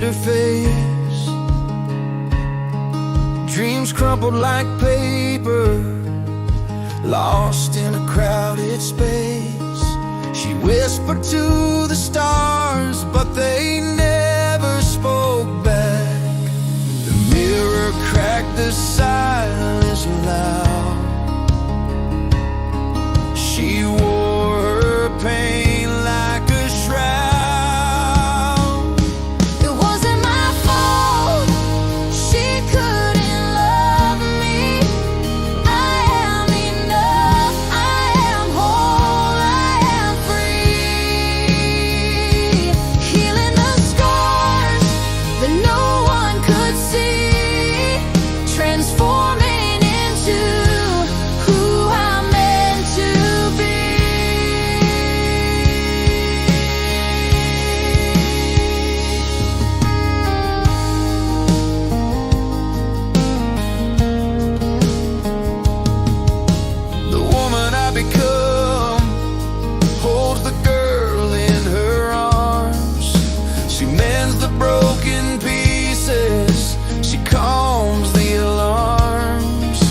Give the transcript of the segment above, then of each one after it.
hid her face. Dreams crumpled like paper, lost in a crowded space. She whispered to the stars, but they never spoke back. The mirror cracked the silence loud. She wore her pain like a shroud. It wasn't my fault, she couldn't love me. I am enough, I am whole, I am free. Healing the scars that no one could see, transforming into who I'm meant to be. The woman I become holds the girl in her arms. She mends the broken pieces, she calms the alarms.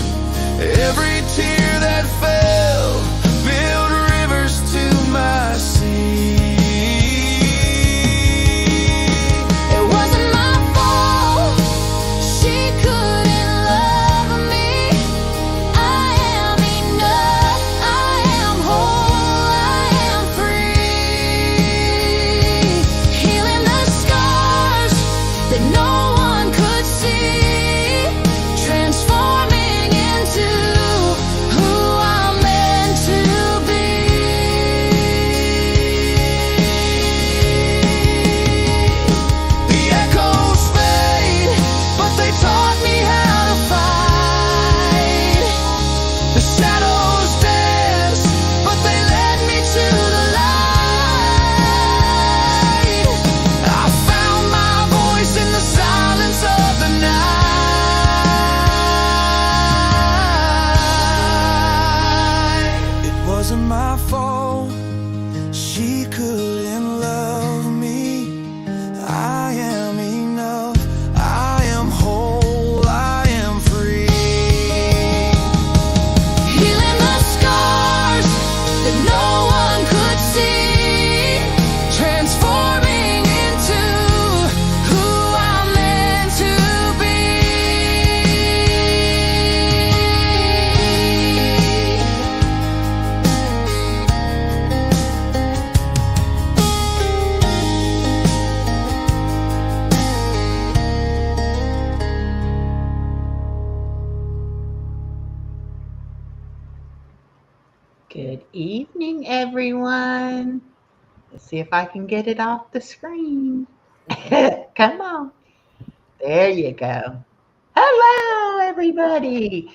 Every tear that fell built rivers to my sea. It wasn't my fault, she couldn't love me. I am enough, I am whole, I am free. Healing the scars that no one could see, transforming into who I'm meant to be. The echoes fade, but they taught me how to fight. The shadows dance, but they led me to the light. I found my voice in the silence of the night. It wasn't my fault, she couldn't love me. I am enough, I am whole, I am free. Healing the scars that no one could see, transforming into who I'm meant to be. Good evening, everyone. Let's see if I can get it off the screen. Come on. There you go. Hello, everybody.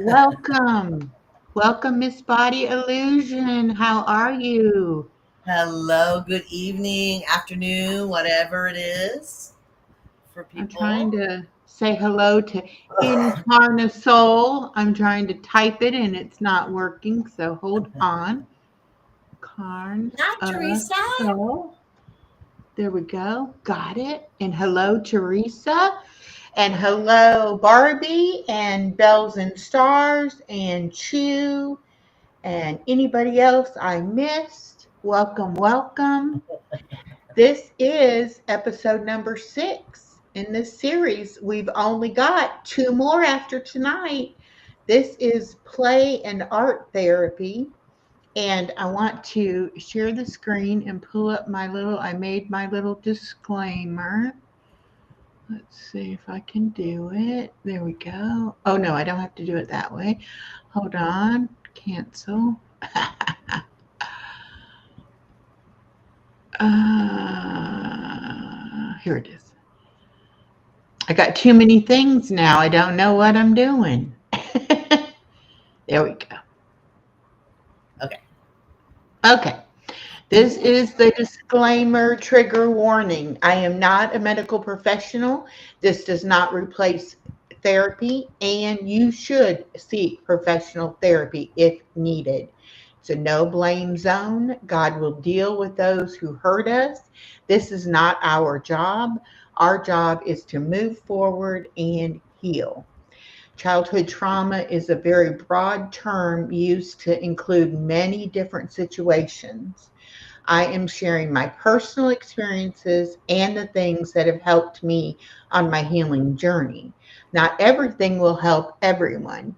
Welcome. Welcome, Miss Body Illusion. How are you? Hello, good evening, afternoon, whatever it is for people. I'm trying to say hello to Incarnasol. I'm trying to type it and it's not working, so hold on. Not Teresa. Soul. There we go. Got it. And hello, Teresa. And hello, Barbie and Bells and Stars and Chew and anybody else I missed. Welcome, welcome. This is episode number 6 in this series. We've only got 2 more after tonight. This is play and art therapy. And I want to share the screen and pull up I made my little disclaimer. Let's see if I can do it. There we go. Oh, no, I don't have to do it that way. Hold on. Cancel. Here it is. I got too many things now. I don't know what I'm doing. There we go. Okay. This is the disclaimer trigger warning. I am not a medical professional. This does not replace therapy, and you should seek professional therapy if needed. It's a no blame zone. God will deal with those who hurt us. This is not our job. Our job is to move forward and heal. Childhood trauma is a very broad term used to include many different situations. I am sharing my personal experiences and the things that have helped me on my healing journey. Not everything will help everyone.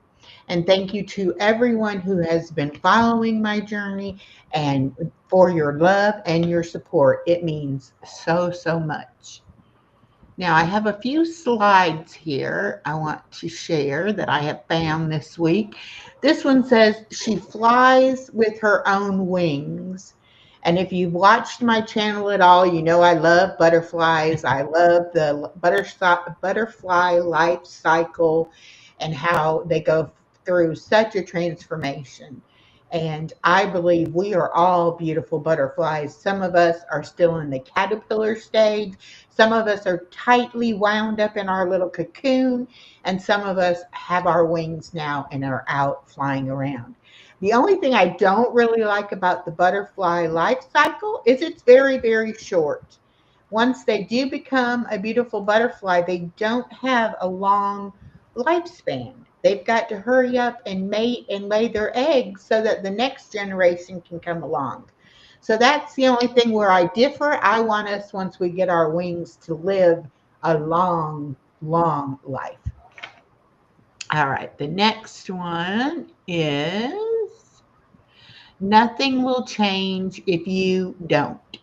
And thank you to everyone who has been following my journey and for your love and your support. It means so, so much. Now, I have a few slides here I want to share that I have found this week. This one says, she flies with her own wings. And if you've watched my channel at all, you know I love butterflies. I love the butterfly life cycle and how they go through such a transformation. And I believe we are all beautiful butterflies. Some of us are still in the caterpillar stage. Some of us are tightly wound up in our little cocoon, and some of us have our wings now and are out flying around. The only thing I don't really like about the butterfly life cycle is it's very, very short. Once they do become a beautiful butterfly, they don't have a long lifespan. They've got to hurry up and mate and lay their eggs so that the next generation can come along. So that's the only thing where I differ. I want us, once we get our wings, to live a long, long life. All right, the next one is nothing will change if you don't.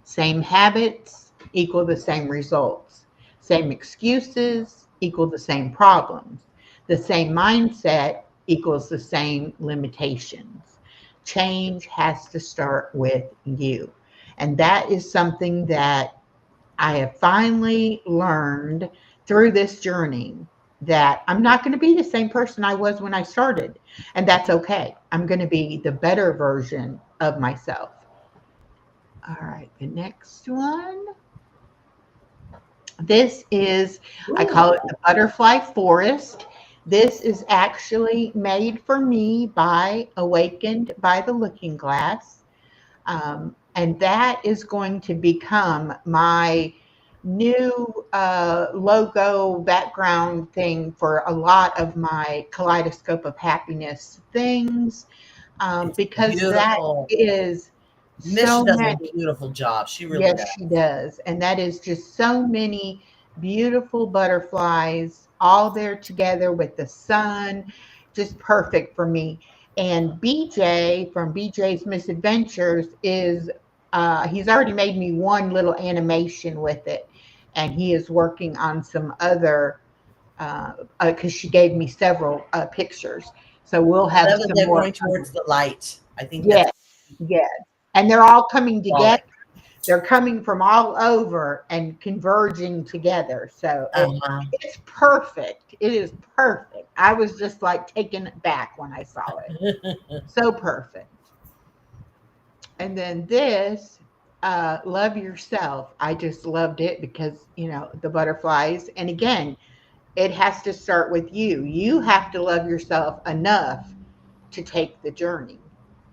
Same habits equal the same results. Same excuses equal the same problems. The same mindset equals the same limitations. Change has to start with you. And that is something that I have finally learned through this journey, that I'm not going to be the same person I was when I started. And that's okay. I'm going to be the better version of myself. All right, the next one. This is, I call it the butterfly forest. This is actually made for me by Awakened by the Looking Glass. And that is going to become my new logo background thing for a lot of my kaleidoscope of happiness things, It's because that beautiful. is Misha so does a many. beautiful job. She really Yes, does. she does. And that is just so many beautiful butterflies all there together with the sun, just perfect for me. And BJ from BJ's Misadventures is, he's already made me one little animation with it. And he is working on some other, because she gave me several pictures. So we'll I have love that some they're more going coming. towards the light. I think that's Yes, yes. And they're all coming together. symbolic. They're coming from all over and converging together. So Uh-huh. it's perfect. It is perfect. I was just like taken back when I saw it. So perfect. And then this, love yourself. I just loved it because, the butterflies. And again, it has to start with you. You have to love yourself enough to take the journey.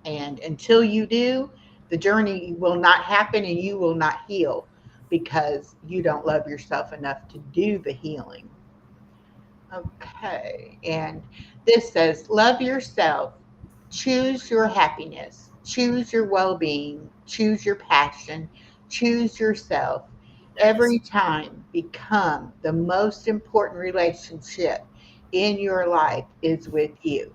And until you do, the journey will not happen and you will not heal because you don't love yourself enough to do the healing. Okay. And this says, love yourself, choose your happiness, choose your well being, choose your passion, choose yourself. Yes. Every time become the most important relationship in your life is with you.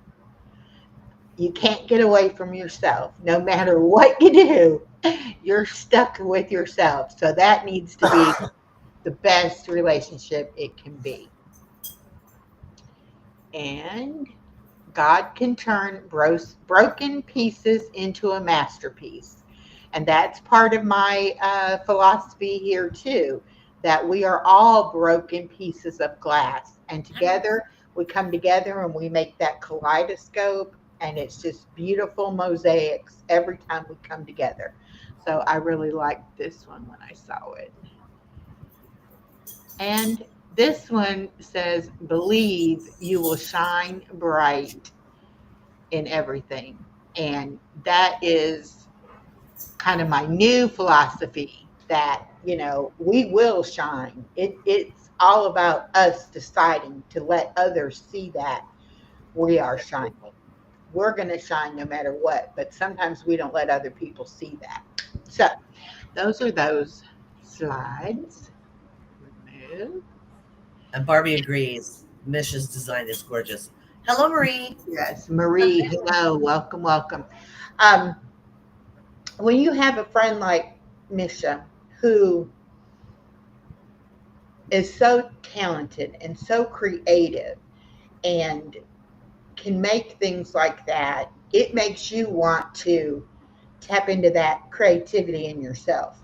You can't get away from yourself. No matter what you do, you're stuck with yourself. So that needs to be the best relationship it can be. And God can turn broken pieces into a masterpiece. And that's part of my philosophy here, too, that we are all broken pieces of glass. And together, we come together and we make that kaleidoscope. And it's just beautiful mosaics every time we come together. So I really liked this one when I saw it. And this one says, believe you will shine bright in everything. And that is kind of my new philosophy that, we will shine. It's all about us deciding to let others see that we are shining. We're going to shine no matter what, but sometimes we don't let other people see that. So, those are those slides. Remove. And Barbie agrees. Mish's design is gorgeous. Hello, Marie. Yes, Marie, hello, welcome, welcome. Um, when you have a friend like Misha who is so talented and so creative and can make things like that, it makes you want to tap into that creativity in yourself.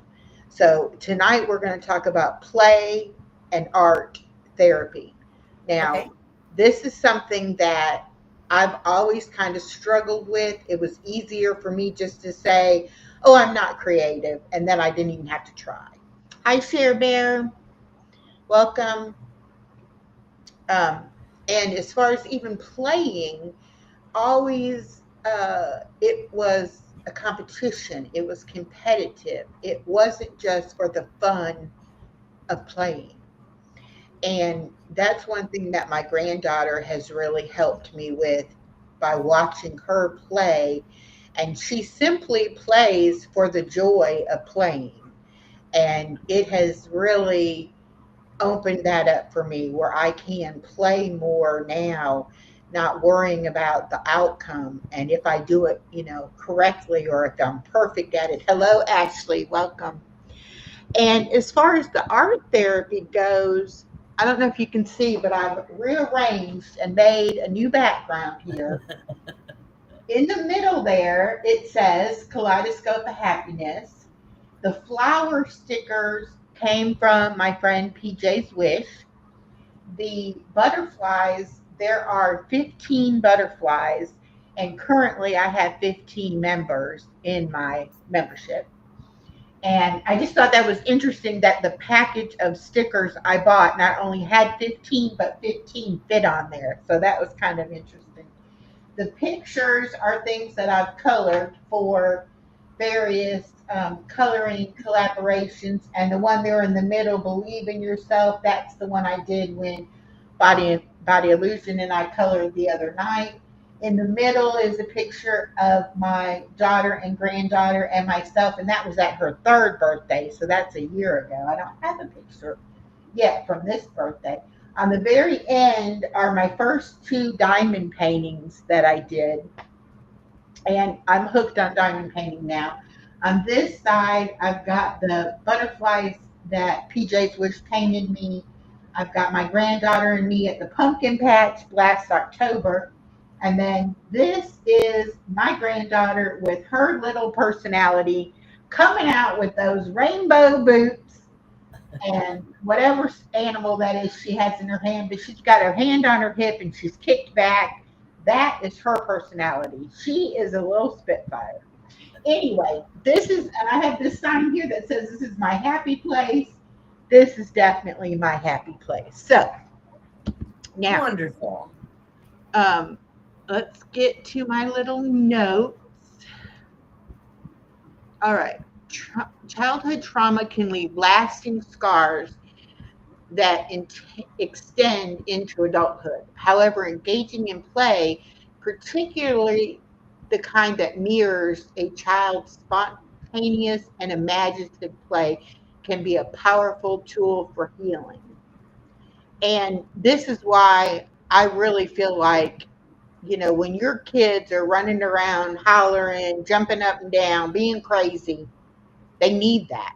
So tonight we're going to talk about play and art therapy. Now, Okay. this is something that I've always kind of struggled with. It was easier for me just to say, "Oh, I'm not creative," and then I didn't even have to try. Hi, Share Bear. Welcome. Um, and as far as even playing, always it was a competition. It was competitive. It wasn't just for the fun of playing. And that's one thing that my granddaughter has really helped me with by watching her play. And she simply plays for the joy of playing. And it has really opened that up for me where I can play more now, not worrying about the outcome and if I do it, correctly or if I'm perfect at it. Hello, Ashley. Welcome. And as far as the art therapy goes, I don't know if you can see, but I've rearranged and made a new background here. In the middle there, it says Kaleidoscope of Happiness. The flower stickers came from my friend PJ's Wish. The butterflies, there are 15 butterflies, and currently I have 15 members in my membership. And I just thought that was interesting that the package of stickers I bought not only had 15, but 15 fit on there. So that was kind of interesting. The pictures are things that I've colored for various coloring collaborations. And the one there in the middle, Believe in Yourself, that's the one I did when Body Illusion and I colored the other night. In the middle is a picture of my daughter and granddaughter and myself, and that was at her third birthday, so that's a year ago. I don't have a picture yet from this birthday. On the very end are my first two diamond paintings that I did, and I'm hooked on diamond painting now. On this side, I've got the butterflies that PJ's Wish painted me. I've got my granddaughter and me at the pumpkin patch last October. And then this is my granddaughter with her little personality coming out with those rainbow boots and whatever animal that is she has in her hand, but she's got her hand on her hip and she's kicked back. That is her personality. She is a little spitfire. Anyway, this is, and I have this sign here that says this is my happy place. This is definitely my happy place. So now, Wonderful. um, let's get to my little notes. All right. Childhood trauma can leave lasting scars that extend into adulthood. However, engaging in play, particularly the kind that mirrors a child's spontaneous and imaginative play, can be a powerful tool for healing. And this is why I really feel like, when your kids are running around, hollering, jumping up and down, being crazy, they need that.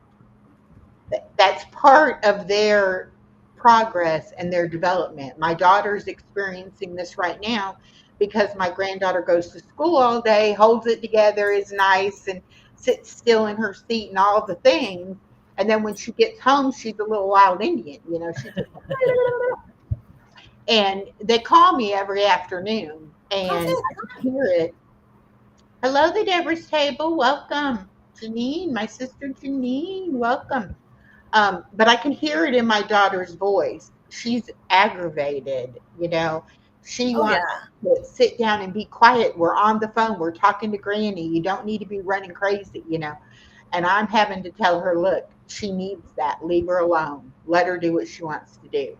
That's part of their progress and their development. My daughter's experiencing this right now because my granddaughter goes to school all day, holds it together, is nice, and sits still in her seat and all the things. And then when she gets home, she's a little wild Indian. She's just, and they call me every afternoon, and I can hear it. Hello, the Deborah's table. Welcome, Janine, my sister Janine. Welcome. But I can hear it in my daughter's voice. She's aggravated. She Oh wants yeah. to sit down and be quiet. We're on the phone. We're talking to Granny. You don't need to be running crazy, And I'm having to tell her, look, she needs that. Leave her alone. Let her do what she wants to do.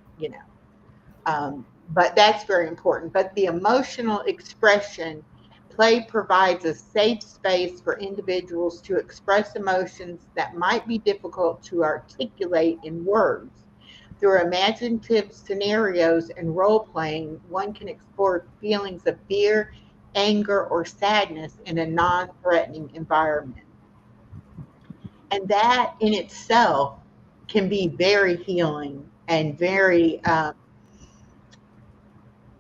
But that's very important. But the emotional expression, play provides a safe space for individuals to express emotions that might be difficult to articulate in words. Through imaginative scenarios and role playing, one can explore feelings of fear, anger, or sadness in a non threatening environment. And that in itself can be very healing and very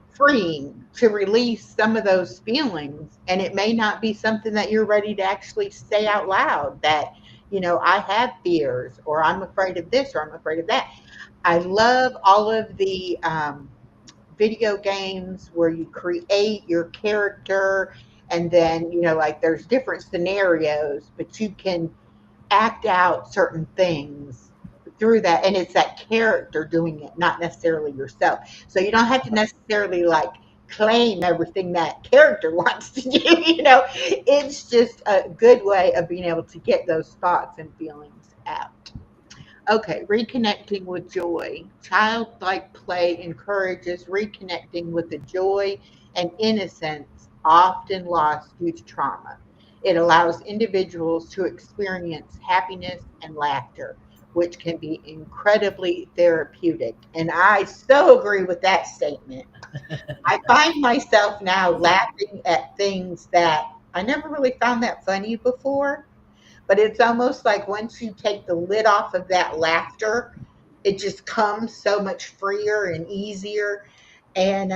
freeing to release some of those feelings. And it may not be something that you're ready to actually say out loud that, I have fears, or I'm afraid of this, or I'm afraid of that. I love all of the video games where you create your character, and then, like there's different scenarios, but you can act out certain things through that, and it's that character doing it, not necessarily yourself. So you don't have to necessarily like claim everything that character wants to do. It's just a good way of being able to get those thoughts and feelings out. Okay, reconnecting with joy. Childlike play encourages reconnecting with the joy and innocence often lost due to trauma. It allows individuals to experience happiness and laughter, which can be incredibly therapeutic. And I so agree with that statement. I find myself now laughing at things that I never really found that funny before, but it's almost like once you take the lid off of that laughter, it just comes so much freer and easier. And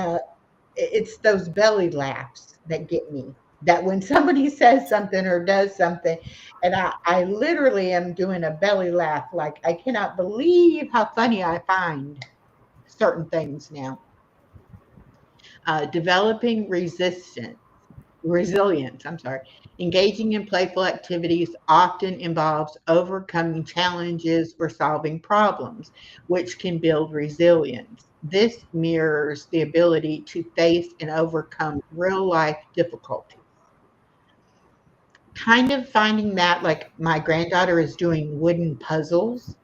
it's those belly laughs that get me. That when somebody says something or does something, and I literally am doing a belly laugh, like I cannot believe how funny I find certain things now. Developing resilience, I'm sorry. Engaging in playful activities often involves overcoming challenges or solving problems, which can build resilience. This mirrors the ability to face and overcome real life difficulties. Kind of finding that, like my granddaughter is doing wooden puzzles,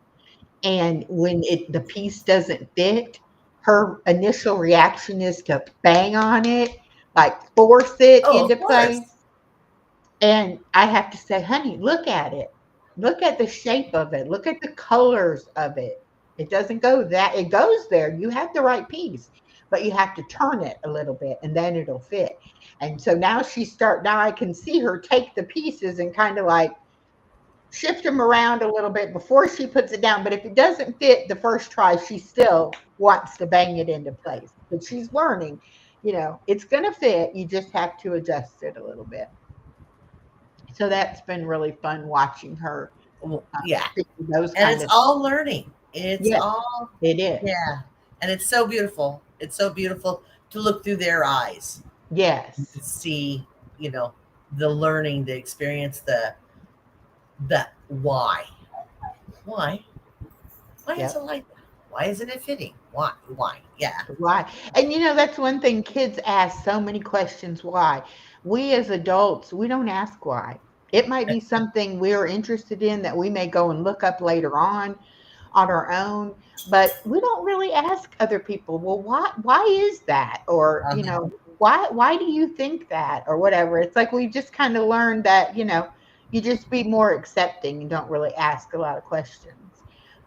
and when the piece doesn't fit, her initial reaction is to bang on it, like force it Oh, into of course. place. And I have to say, honey, look at it. Look at the shape of it. Look at the colors of it. It doesn't go that, it goes there. You have the right piece, but you have to turn it a little bit and then it'll fit. And so now I can see her take the pieces and kind of like shift them around a little bit before she puts it down. But if it doesn't fit the first try, she still wants to bang it into place. But she's learning, it's going to fit. You just have to adjust it a little bit. So that's been really fun watching her Well, yeah, figure those and kind it's of. all learning. It's Yes, all, it is. yeah, and it's so beautiful. It's so beautiful to look through their eyes and to Yes. see, you know, the learning, the experience, the why, why, why is it Yep. like that? Why isn't it fitting? Why? Yeah. Why? And that's one thing kids ask so many questions why. We as adults, we don't ask why. It might be something we're interested in that we may go and look up later on our own, but we don't really ask other people, well, why is that? Or, Uh-huh. why do you think that? Or whatever. It's like we just kind of learned that, you just be more accepting and don't really ask a lot of questions.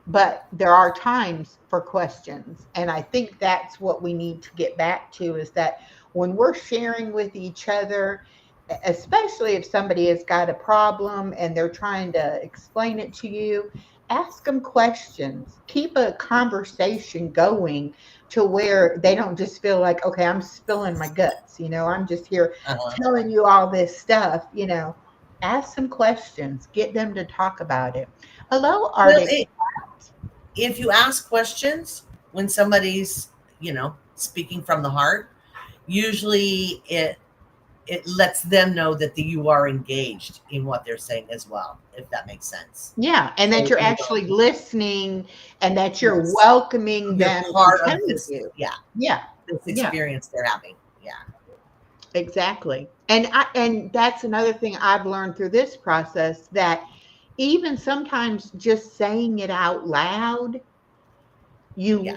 But there are times for questions. And I think that's what we need to get back to is that when we're sharing with each other, especially if somebody has got a problem and they're trying to explain it to you, ask them questions. Keep a conversation going to where they don't just feel like, okay, I'm spilling my guts. I'm just here Uh-huh. telling you all this stuff. Ask some questions, get them to talk about it. Hello, Well, Arctic. if you ask questions when somebody's, speaking from the heart, usually it lets them know that you are engaged in what they're saying as well, if that makes sense. Yeah, and that So you're actually listening and that you're yes, welcoming you're them to part come of with this. you. Yeah, Yeah. this Yeah. experience they're having. Yeah. Exactly. And that's another thing I've learned through this process, that even sometimes just saying it out loud, Yeah.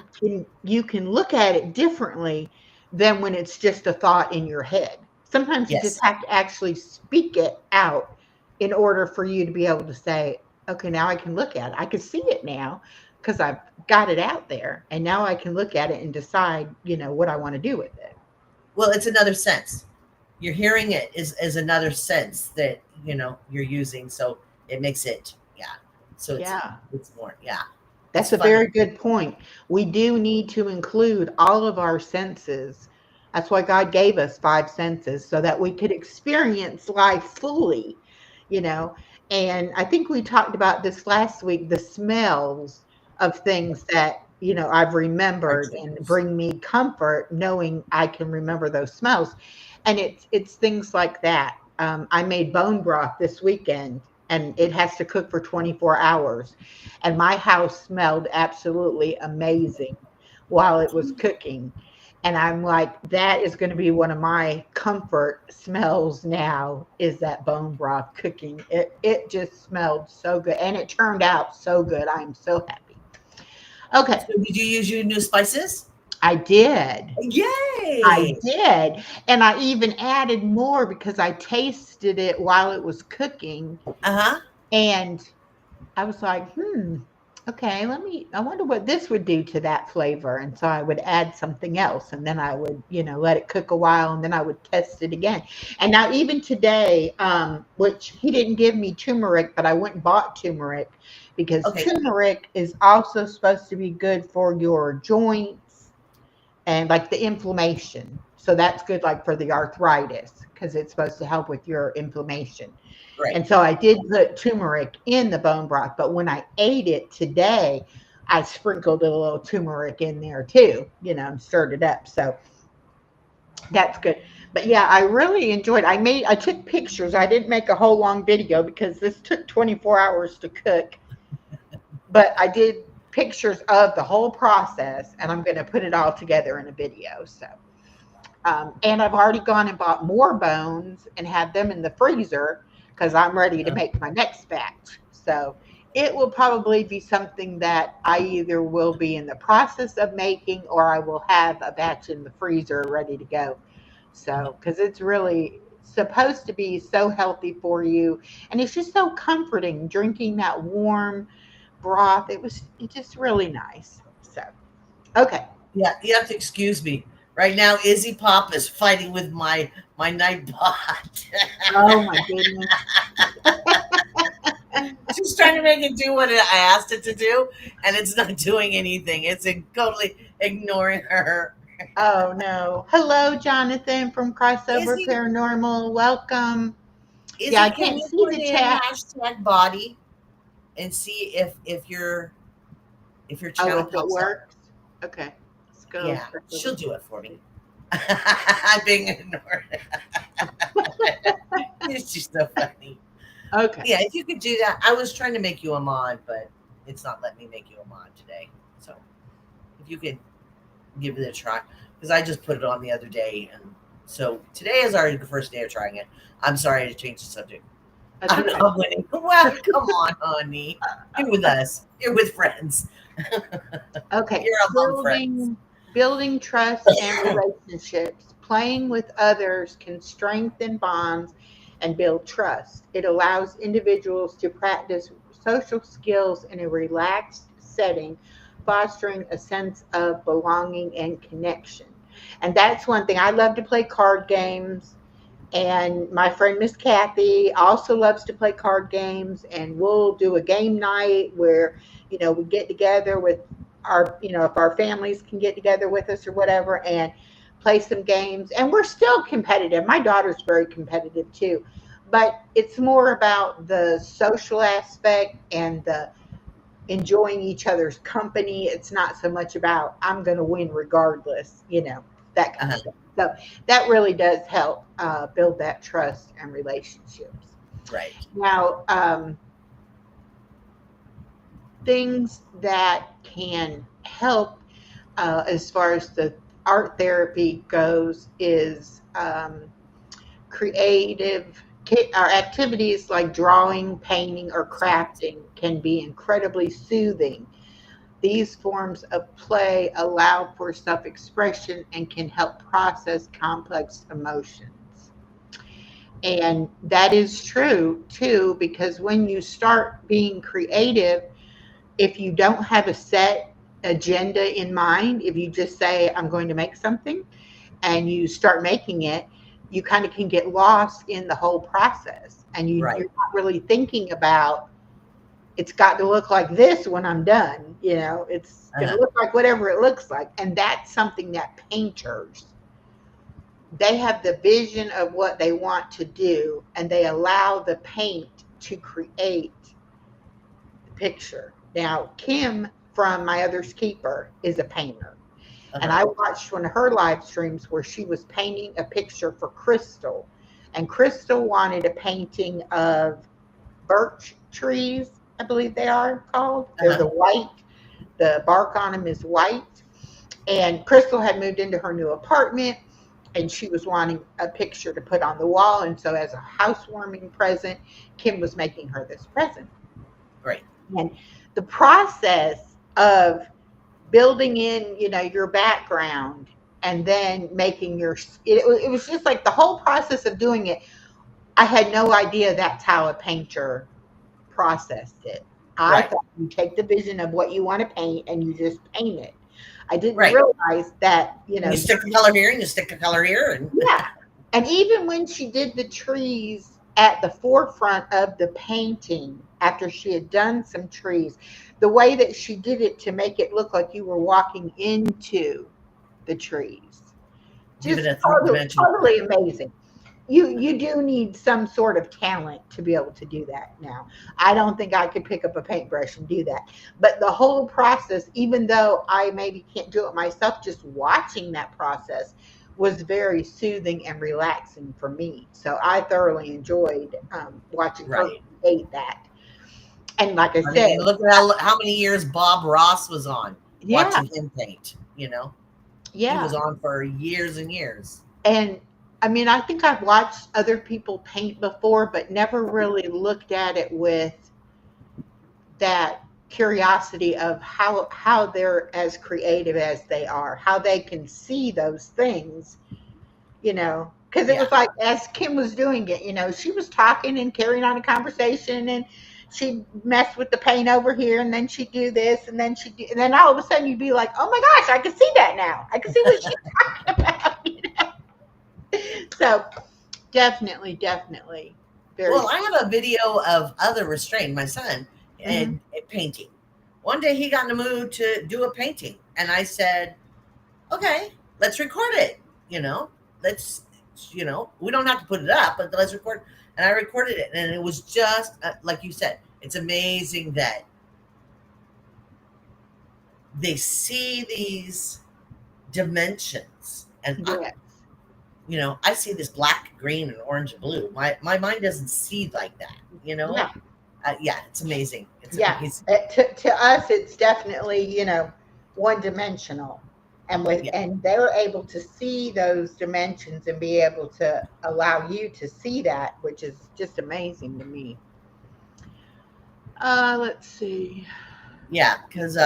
you can look at it differently than when it's just a thought in your head. Sometimes you just Yes. have to actually speak it out in order for you to be able to say, okay, now I can look at it. I can see it now because I've got it out there. And now I can look at it and decide, what I want to do with it. Well, it's another sense. You're hearing it is another sense that you're using, so it makes it, yeah. So Yeah. it's more, yeah. It's That's a funny. very good point. We do need to include all of our senses. That's why God gave us five senses, so that we could experience life fully, you know. And I think we talked about this last week, the smells of things that, I've Our remembered and triggers. bring me comfort knowing I can remember those smells. And it's things like that. I made bone broth this weekend, and it has to cook for 24 hours, and my house smelled absolutely amazing while it was cooking. And I'm like, that is going to be one of my comfort smells now, is that bone broth cooking. It just smelled so good, and it turned out so good. I'm so happy. Okay, So did you use your new spices? I did. I Yay. did. And I even added more because I tasted it while it was cooking, Uh-huh. and I was like, okay, I wonder what this would do to that flavor. And so I would add something else, and then I would, let it cook a while, and then I would test it again. And now even today, which he didn't give me turmeric, but I went and bought turmeric because Okay. turmeric is also supposed to be good for your joints and like the inflammation. So that's good, like for the arthritis, because it's supposed to help with your inflammation. Right. And so I did put turmeric in the bone broth, but when I ate it today, I sprinkled a little turmeric in there too, and stirred it up. So that's good. But yeah, I really enjoyed. I took pictures. I didn't make a whole long video because this took 24 hours to cook, but I did pictures of the whole process, and I'm going to put it all together in a video. So and I've already gone and bought more bones and had them in the freezer because I'm ready to Uh, make my next batch. So it will probably be something that I either will be in the process of making, or I will have a batch in the freezer ready to go. So, because it's really supposed to be so healthy for you. And it's just so comforting drinking that warm broth. It's just really nice. So, okay. yeah, you have to excuse me. Right now, Izzy Pop is fighting with my Nightbot. Oh my goodness. She's trying to make it do what I asked it to do, and it's not doing anything. It's totally ignoring her. Oh no. Hello, Jonathan from Crossover Izzy, Paranormal. Welcome. Yeah, I Izzy, can can't you see put the in chat. hashtag body and see if your Oh, channel if it pops up? works. Okay. Let's go. Yeah, she'll do it for me. I'm being ignored. She's so funny. Okay. Yeah, if you could do that. I was trying to make you a mod, but it's not letting me make you a mod today. So if you could give it a try, because I just put it on the other day, and so today is already the first day of trying it. I'm sorry to change the subject. That's I'm okay. not winning. Well, come on, honey. You're with us. You're with friends. Okay. You're among friends. Building trust and relationships. Playing with others can strengthen bonds and build trust. It allows individuals to practice social skills in a relaxed setting, fostering a sense of belonging and connection. And that's one thing. I love to play card games. And my friend Miss Kathy also loves to play card games, and we'll do a game night where, we get together with our, if our families can get together with us or whatever, and play some games. And we're still competitive. My daughter's very competitive too, but it's more about the social aspect and the enjoying each other's company. It's not so much about I'm going to win regardless, that kind of Uh-huh. thing. So that really does help build that trust and relationships. Right. Now, things that can help as far as art therapy goes is creative our activities like drawing, painting, or crafting can be incredibly soothing. These forms of play allow for self expression and can help process complex emotions. And that is true too, because when you start being creative, if you don't have a set agenda in mind, if you just say, I'm going to make something and you start making it, you kind of can get lost in the whole process. And Right. you're not really thinking about it's got to look like this when I'm done. It's going to Uh-huh. look like whatever it looks like. And that's something that painters, they have the vision of what they want to do and they allow the paint to create the picture. Now, Kim from My Other's Keeper is a painter. And Uh-huh. I watched one of her live streams where she was painting a picture for Crystal. And Crystal wanted a painting of birch trees, I believe they are called. They're Uh-huh. the white, the bark on them is white. And Crystal had moved into her new apartment and she was wanting a picture to put on the wall. And so, as a housewarming present, Kim was making her this present. Great. And the process of building in, your background and then making it was just like the whole process of doing it. I had no idea that's how a painter processed it. I Right. thought you take the vision of what you want to paint and you just paint it. I didn't Right. realize that, You stick a color here and you stick a color here and yeah. And even when she did the trees at the forefront of the painting, after she had done some trees, the way that she did it to make it look like you were walking into the trees, give it just a three-dimensional look. totally amazing. You do need some sort of talent to be able to do that now. I don't think I could pick up a paintbrush and do that. But the whole process, even though I maybe can't do it myself, just watching that process was very soothing and relaxing for me. So I thoroughly enjoyed watching her Right. create that. And like I I said, mean, look at how many years Bob Ross was on yeah, watching him paint. He yeah. was on for years and years. And I mean, I think I've watched other people paint before, but never really looked at it with that curiosity of how they're as creative as they are, how they can see those things, because it Yeah. was like as Kim was doing it, she was talking and carrying on a conversation and she'd mess with the paint over here and then she'd do this and then and then all of a sudden you'd be like, oh my gosh, I can see that now. I can see what she's talking about. So definitely very. Well, I have a video of other restrained, my son, Mhm. and painting. One day he got in the mood to do a painting, and I said, "Okay, let's record it. Let's, we don't have to put it up, but let's record." And I recorded it, and it was just like you said. It's amazing that they see these dimensions, and Yes. I see this black, green, and orange and blue. My mind doesn't see like that. Yeah. Yeah, it's amazing. It's Yeah. amazing. To us, it's definitely, one dimensional. Yeah. And they're able to see those dimensions and be able to allow you to see that, which is just amazing to me. Let's see. Yeah, because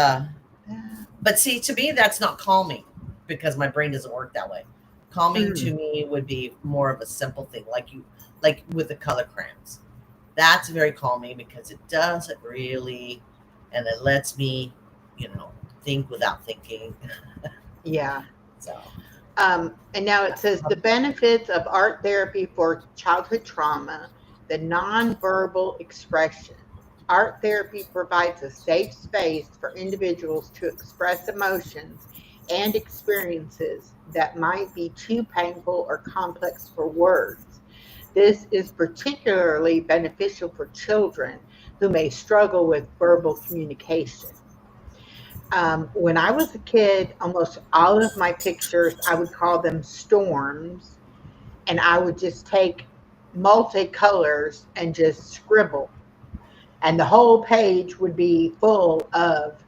but see, to me, that's not calming because my brain doesn't work that way. Calming to Mm, me would be more of a simple thing, like with the color crayons. That's very calming because it doesn't really, and it lets me, think without thinking. yeah. So And now it says the benefits of art therapy for childhood trauma, the nonverbal expression. Art therapy provides a safe space for individuals to express emotions and experiences that might be too painful or complex for words. This is particularly beneficial for children who may struggle with verbal communication. When I was a kid, almost all of my pictures, I would call them storms, and I would just take multicolors and just scribble. And the whole page would be full of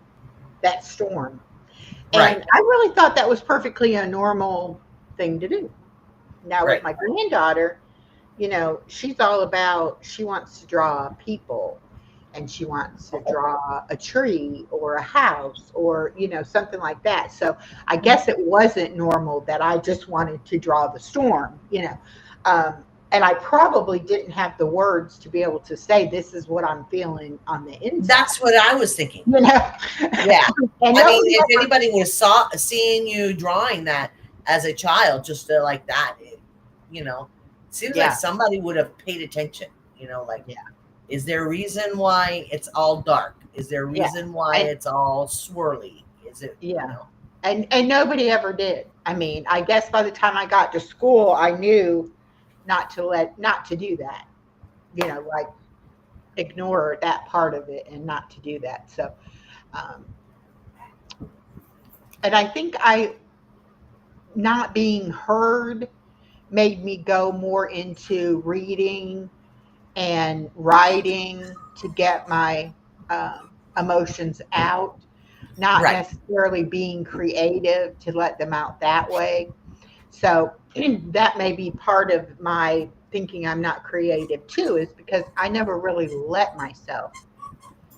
that storm. And Right. I really thought that was perfectly a normal thing to do. Now with Right. my granddaughter, she's all about, she wants to draw people, and she wants to draw a tree or a house or, something like that. So I guess it wasn't normal that I just wanted to draw the storm. And I probably didn't have the words to be able to say, this is what I'm feeling on the inside, That's what I was thinking. you know? Yeah. And I mean, nobody if ever, anybody was seeing you drawing that as a child, just like that, seems like yeah, somebody would have paid attention. Like, yeah, is there a reason why it's all dark? Is there a yeah. reason why And it's all swirly? Is it, yeah. And nobody ever did. I mean, I guess by the time I got to school, I knew not to do that. Like ignore that part of it and not to do that. So, um, and I think I not being heard made me go more into reading and writing to get my emotions out, not right, necessarily being creative to let them out that way. So that may be part of my thinking I'm not creative too, is because I never really let myself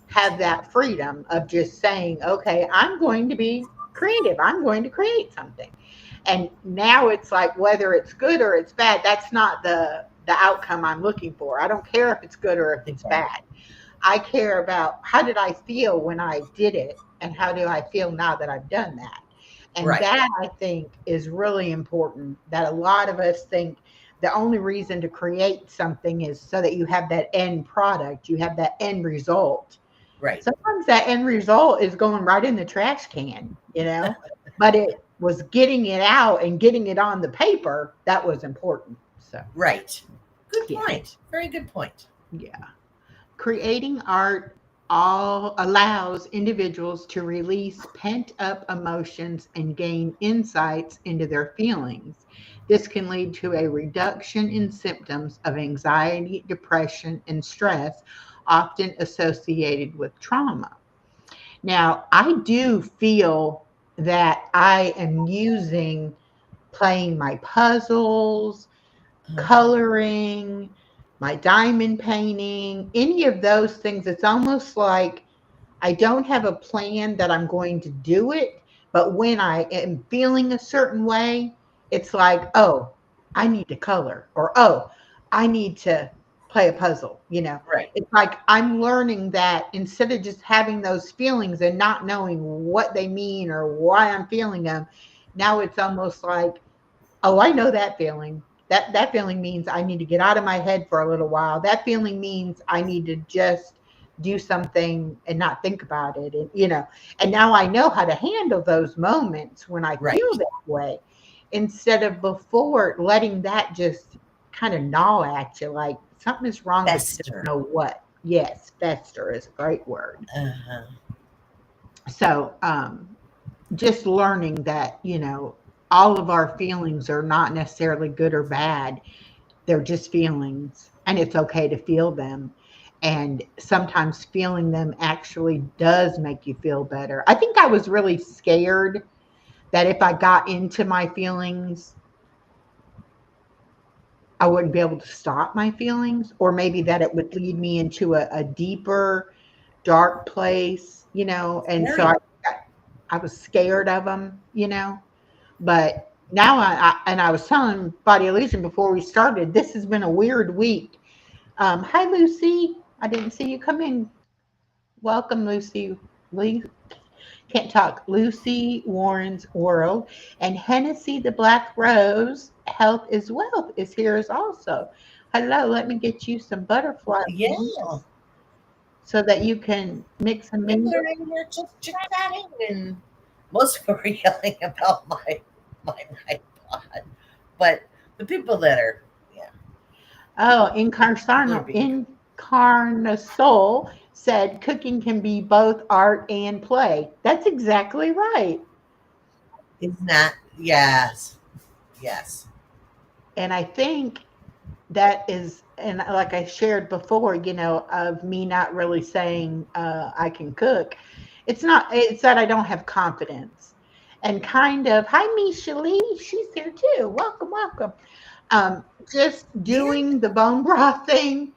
have that freedom of just saying, okay, I'm going to be creative. I'm going to create something. And now it's like, whether it's good or it's bad, that's not the outcome I'm looking for. I don't care if it's good or if it's bad. I care about, how did I feel when I did it, and how do I feel now that I've done that. And right. that, I think, is really important, that a lot of us think the only reason to create something is so that you have that end product, you have that end result. Right. Sometimes that end result is going right in the trash can, but it was getting it out and getting it on the paper that was important. So, Right. Good yeah, point. Very good point. yeah. Creating art all allows individuals to release pent up emotions and gain insights into their feelings. This can lead to a reduction in symptoms of anxiety, depression, and stress, often associated with trauma. Now, I do feel that I am using playing my puzzles, coloring, my diamond painting, any of those things. It's almost like I don't have a plan that I'm going to do it, but when I am feeling a certain way, it's like, oh, I need to color, or oh, I need to play a puzzle. Right. It's like I'm learning that instead of just having those feelings and not knowing what they mean or why I'm feeling them, now it's almost like, oh, I know that feeling. That feeling means I need to get out of my head for a little while. That feeling means I need to just do something and not think about it. And now I know how to handle those moments when I Right. feel that way, instead of before letting that just kind of gnaw at you like something is wrong, but you don't Fester. know what. Yes, fester is a great word. Uh-huh. So, just learning that, all of our feelings are not necessarily good or bad. They're just feelings, and it's okay to feel them. And sometimes feeling them actually does make you feel better. I think I was really scared that if I got into my feelings, I wouldn't be able to stop my feelings, or maybe that it would lead me into a deeper, dark place. And so Very. I was scared of them. But now I was telling Body Illusion before we started, this has been a weird week. Hi, Lucy. I didn't see you come in. Welcome, Lucy. Lee, can't talk. Lucy Warren's World. And Hennessy the Black Rose, Health is Wealth, is here as also. Hello, let me get you some butterfly Yeah. wings so that you can mix and People mingle. are in here just chit-chatting, and most of them are yelling about my iPod. But the people that are, yeah, Oh, they're being Incarnasol said cooking can be both art and play. That's exactly right. Isn't that? Yes. Yes. And I think that is, and like I shared before, of me not really saying I can cook. It's not, it's that I don't have confidence. and kind of, hi, Misha Lee, she's here too. Welcome, welcome. Just Yeah. doing the bone broth thing.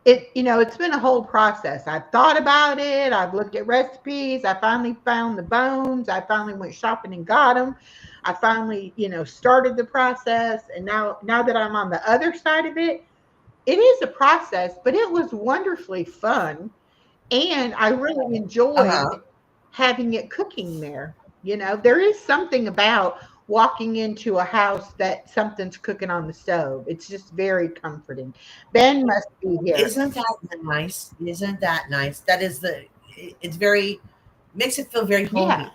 It's been a whole process. I've thought about it. I've looked at recipes. I finally found the bones. I finally went shopping and got them. I finally, started the process. And now that I'm on the other side of it, it is a process, but it was wonderfully fun. And I really Uh-huh. enjoyed having it cooking there. There is something about walking into a house that something's cooking on the stove. It's just very comforting. Ben must be here. Isn't that nice? Isn't that nice? That is it's very, makes it feel very Yeah. homey,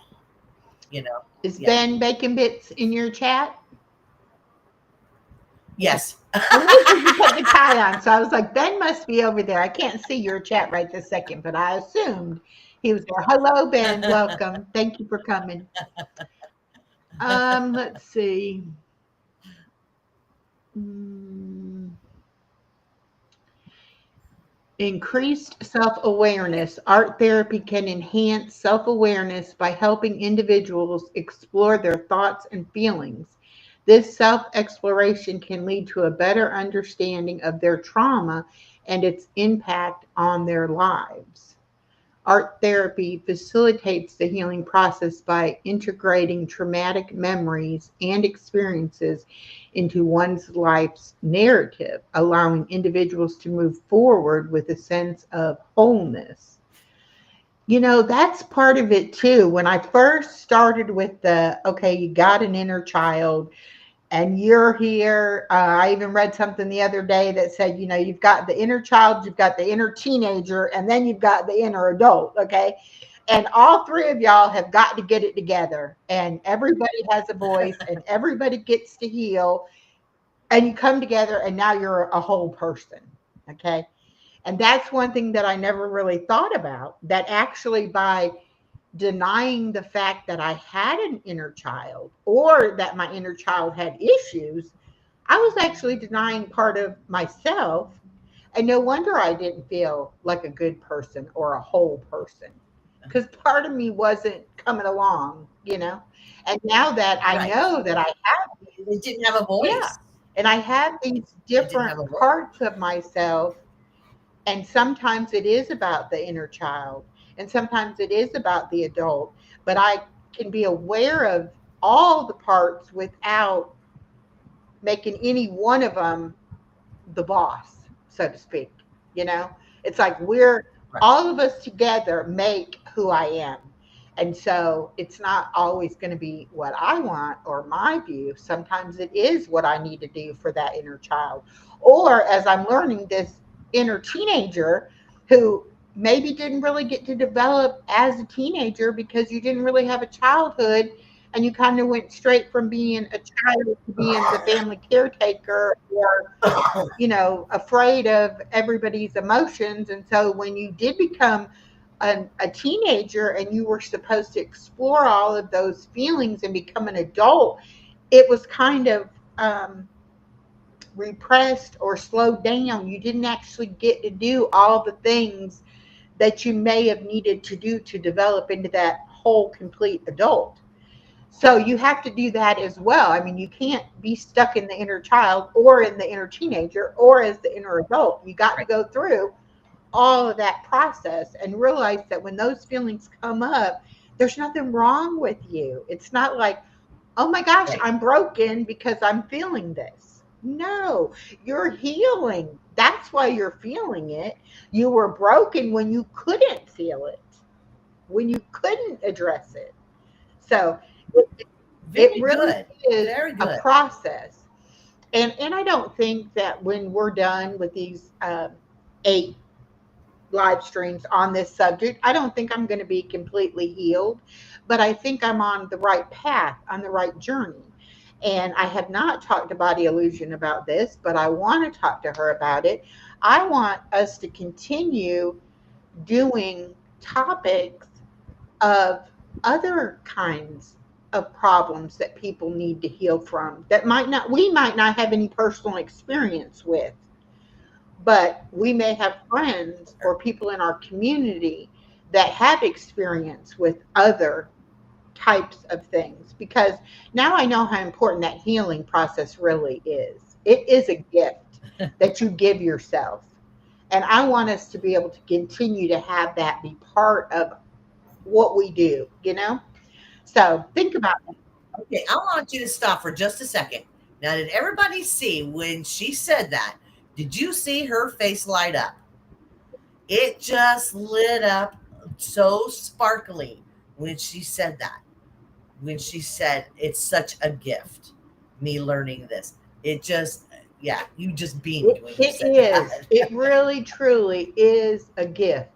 you know? Is Yeah. Ben Bacon Bits in your chat? Yes. Only because you put the tie on. So I was like, Ben must be over there. I can't see your chat right this second, but I assumed he was there. Hello, Ben. Welcome. Thank you for coming. Let's see. Mm. Increased self-awareness. Art therapy can enhance self-awareness by helping individuals explore their thoughts and feelings. This self-exploration can lead to a better understanding of their trauma and its impact on their lives. Art therapy facilitates the healing process by integrating traumatic memories and experiences into one's life's narrative, allowing individuals to move forward with a sense of wholeness. That's part of it too. When I first started with okay, you got an inner child, and you're here. I even read something the other day that said, you've got the inner child, you've got the inner teenager, and then you've got the inner adult. Okay. And all three of y'all have got to get it together. And everybody has a voice and everybody gets to heal. And you come together and now you're a whole person. Okay. And that's one thing that I never really thought about, that actually by denying the fact that I had an inner child or that my inner child had issues, I was actually denying part of myself. And no wonder I didn't feel like a good person or a whole person, because part of me wasn't coming along. And now that I Right. know that I have, It didn't have a yeah, voice. and I have these It didn't different have a voice. parts of myself, and sometimes it is about the inner child, and sometimes it is about the adult. But I can be aware of all the parts without making any one of them the boss, so to speak. You know, it's like we're Right. all of us together make who I am. And so it's not always going to be what I want or my view. Sometimes it is what I need to do for that inner child. Or as I'm learning, this inner teenager who maybe didn't really get to develop as a teenager because you didn't really have a childhood, and you kind of went straight from being a child to being the family caretaker, or afraid of everybody's emotions. And so when you did become a teenager and you were supposed to explore all of those feelings and become an adult, it was kind of repressed or slowed down. You didn't actually get to do all the things that you may have needed to do to develop into that whole complete adult. So you have to do that as well. I mean, you can't be stuck in the inner child or in the inner teenager or as the inner adult. You got to Right. go through all of that process and realize that when those feelings come up, there's nothing wrong with you. It's not like, oh my gosh, Right. I'm broken because I'm feeling this. No, you're healing. That's why you're feeling it. You were broken when you couldn't feel it, when you couldn't address it. So it Very really good. is Very a good. process. And I don't think that when we're done with these 8 live streams on this subject, I don't think I'm going to be completely healed, but I think I'm on the right path, on the right journey. And I have not talked to Body Illusion about this, but I want to talk to her about it. I want us to continue doing topics of other kinds of problems that people need to heal from, that we might not have any personal experience with, but we may have friends or people in our community that have experience with other types of things, because now I know how important that healing process really is. It is a gift that you give yourself. And I want us to be able to continue to have that be part of what we do, you know? So think about that. Okay, I want you to stop for just a second. Now, did everybody see when she said that? Did you see her face light up? It just lit up so sparkly when she said that. When she said, it's such a gift, me learning this. It just, yeah, you just beamed when you It said is. that. It really, truly is a gift.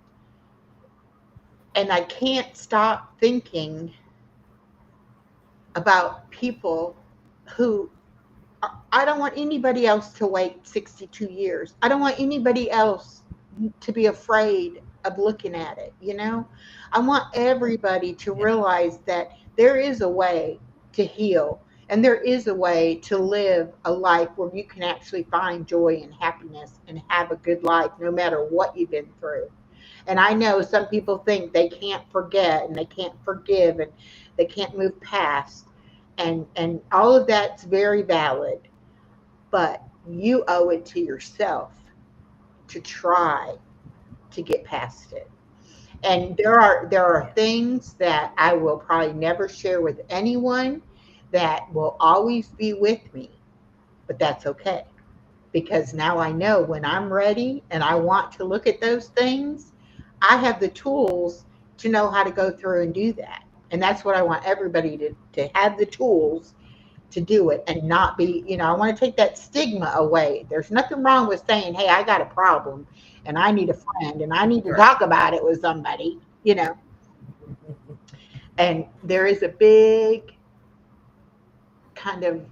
And I can't stop thinking about people who, I don't want anybody else to wait 62 years. I don't want anybody else to be afraid of looking at it, you know? I want everybody to Yeah, realize that there is a way to heal, and there is a way to live a life where you can actually find joy and happiness and have a good life no matter what you've been through. And I know some people think they can't forget and they can't forgive and they can't move past. And all of that's very valid, but you owe it to yourself to try to get past it. And there are yeah. things that I will probably never share with anyone that will always be with me, but that's okay, because now I know when I'm ready and I want to look at those things, I have the tools to know how to go through and do that. And that's what I want everybody to have the tools to do it and not be, I want to take that stigma away. There's nothing wrong with saying, hey, I got a problem and I need a friend and I need to Correct. talk about it with somebody. And there is a big kind of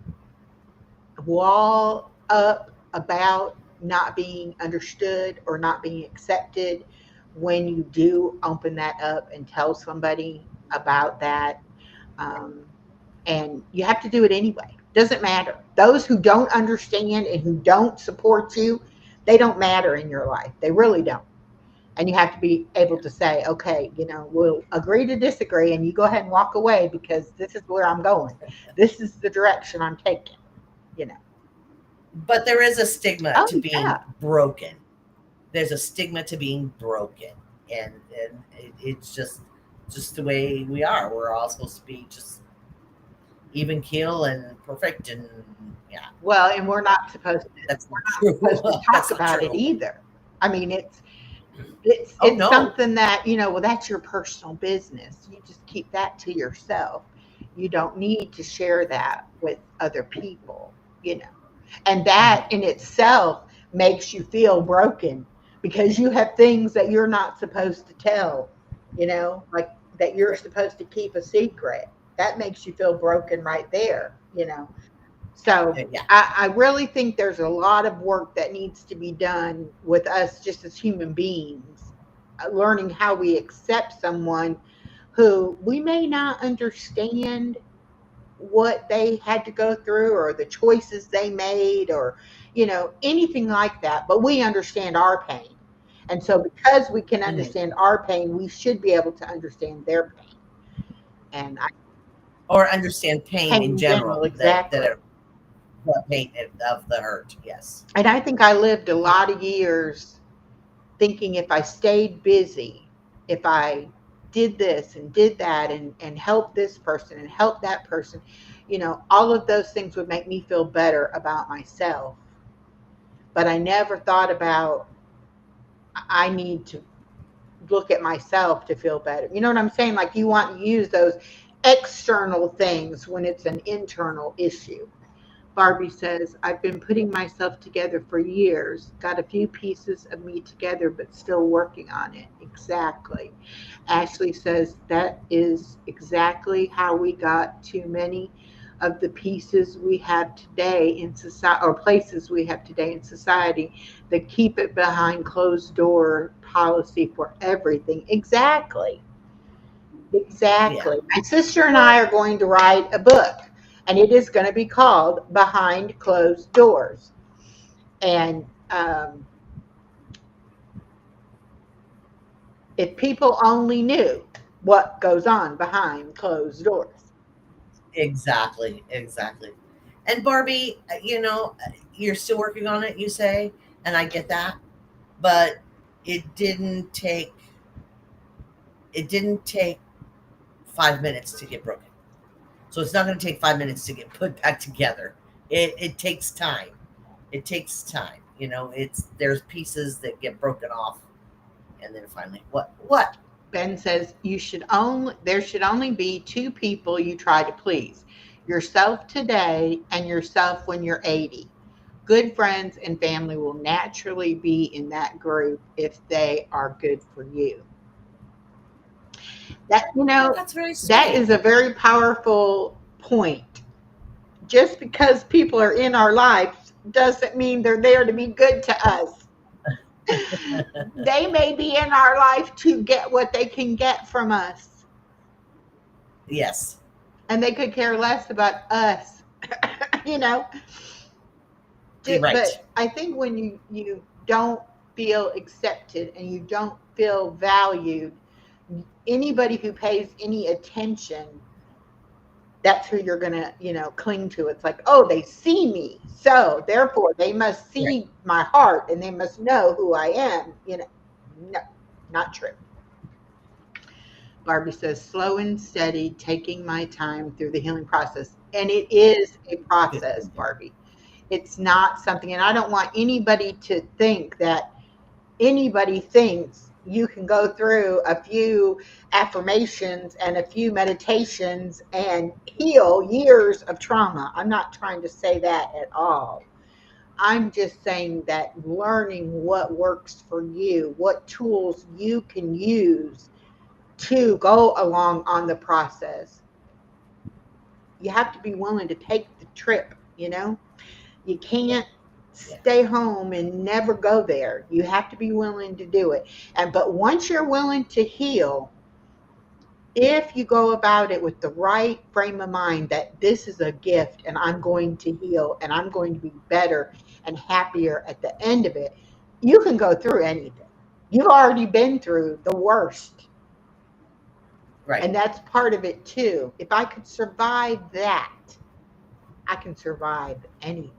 wall up about not being understood or not being accepted when you do open that up and tell somebody about that. Um, and you have to do it anyway. Doesn't matter. Those who don't understand and who don't support you, they don't matter in your life. They really don't. And you have to be able Yeah. to say, okay, we'll agree to disagree and you go ahead and walk away because this is where I'm going. This is the direction I'm taking, you know. But there is a stigma Oh, to being yeah. broken. There's a stigma to being broken. And it's just the way we are. We're all supposed to be just even keel and perfect, and yeah, Well, and we're not supposed to that's not true. talk That's not about it true. either. I mean, it's Oh it's no. something that, well, that's your personal business. You just keep that to yourself. You don't need to share that with other people. And that Mhm. in itself makes you feel broken because you have things that you're not supposed to tell, like that you're Correct. supposed to keep a secret. That makes you feel broken right there. So Yeah. I really think there's a lot of work that needs to be done with us just as human beings, learning how we accept someone who we may not understand what they had to go through or the choices they made or anything like that, but we understand our pain. And so because we can Mhm. understand our pain, we should be able to understand their pain. And I Or understand pain pain in in general, general, that exactly. are the pain of the hurt. Yes. And I think I lived a Yeah. lot of years thinking if I stayed busy, if I did this and did that and helped this person and helped that person, all of those things would make me feel better about myself. But I never thought about I need to look at myself to feel better. You know what I'm saying? Like you want to use those external things when it's an internal issue. Barbie says, I've been putting myself together for years, got a few pieces of me together, but still working on it. Exactly. Ashley says, that is exactly how we got too many of the pieces we have today in society, or places we have today in society, that keep it behind closed door policy for everything. Exactly. Yeah. Exactly. My sister and I Well, are going to write a book, and it is going to be called Behind Closed Doors. And if people only knew what goes on behind closed doors. Exactly, exactly. And Barbie, you're still working on it, you say, and I get that, but it didn't take it didn't take 5 minutes to get broken. So it's not going to take 5 minutes to get put back together. It takes time. It takes time. It's there's pieces that get broken off, and then finally, what? Ben says there should only be two people you try to please. Yourself today and yourself when you're 80. Good friends and family will naturally be in that group if they are good for you. That That's very that sweet. is a very powerful point. Just because people are in our lives doesn't mean they're there to be good to us. They may be in our life to get what they can get from us, Yes, and they could care less about us. you know you're right. but I think when you don't feel accepted and you don't feel valued, anybody who pays any attention, that's who you're gonna cling to. It's like, oh, they see me, so therefore they must Right. see my heart and they must know who I am. No, not true. Barbie says, slow and steady, taking my time through the healing process. And it is a Good. process, Barbie. It's not something, and I don't want anybody to think that anybody thinks you can go through a few affirmations and a few meditations and heal years of trauma. I'm not trying to say that at all. I'm just saying that learning what works for you, what tools you can use to go along on the process. You have to be willing to take the trip. You can't Yeah. stay home and never go there. You have to be willing to do it. But once you're willing to heal, if you go about it with the right frame of mind that this is a gift and I'm going to heal and I'm going to be better and happier at the end of it, you can go through anything. You've already been through the worst. Right. And that's part of it too. If I could survive that, I can survive anything.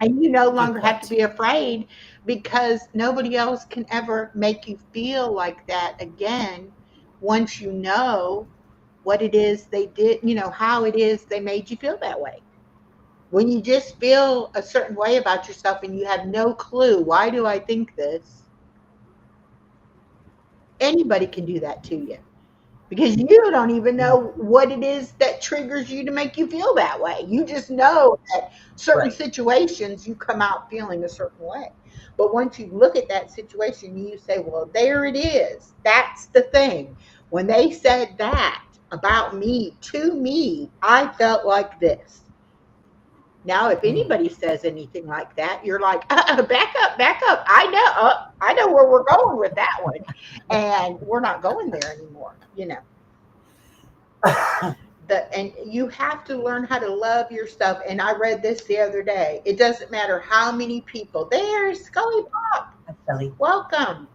And you no Good longer have to point. be afraid because nobody else can ever make you feel like that again once you know what it is they did, how it is they made you feel that way. When you just feel a certain way about yourself and you have no clue, why do I think this? Anybody can do that to you because you don't even Mhm. know what it is that triggers you to make you feel that way. You just know that certain Right. situations you come out feeling a certain way. But once you look at that situation, you say, well, there it is. That's the thing. When they said that about me to me, I felt like this. Now, if Mhm. anybody says anything like that, you're like, back up, back up. I know where we're going with that one. And we're not going there anymore. And you have to learn how to love yourself. And I read this the other day. It doesn't matter how many people. There's Scully Pop. Hi, Kelly. Welcome.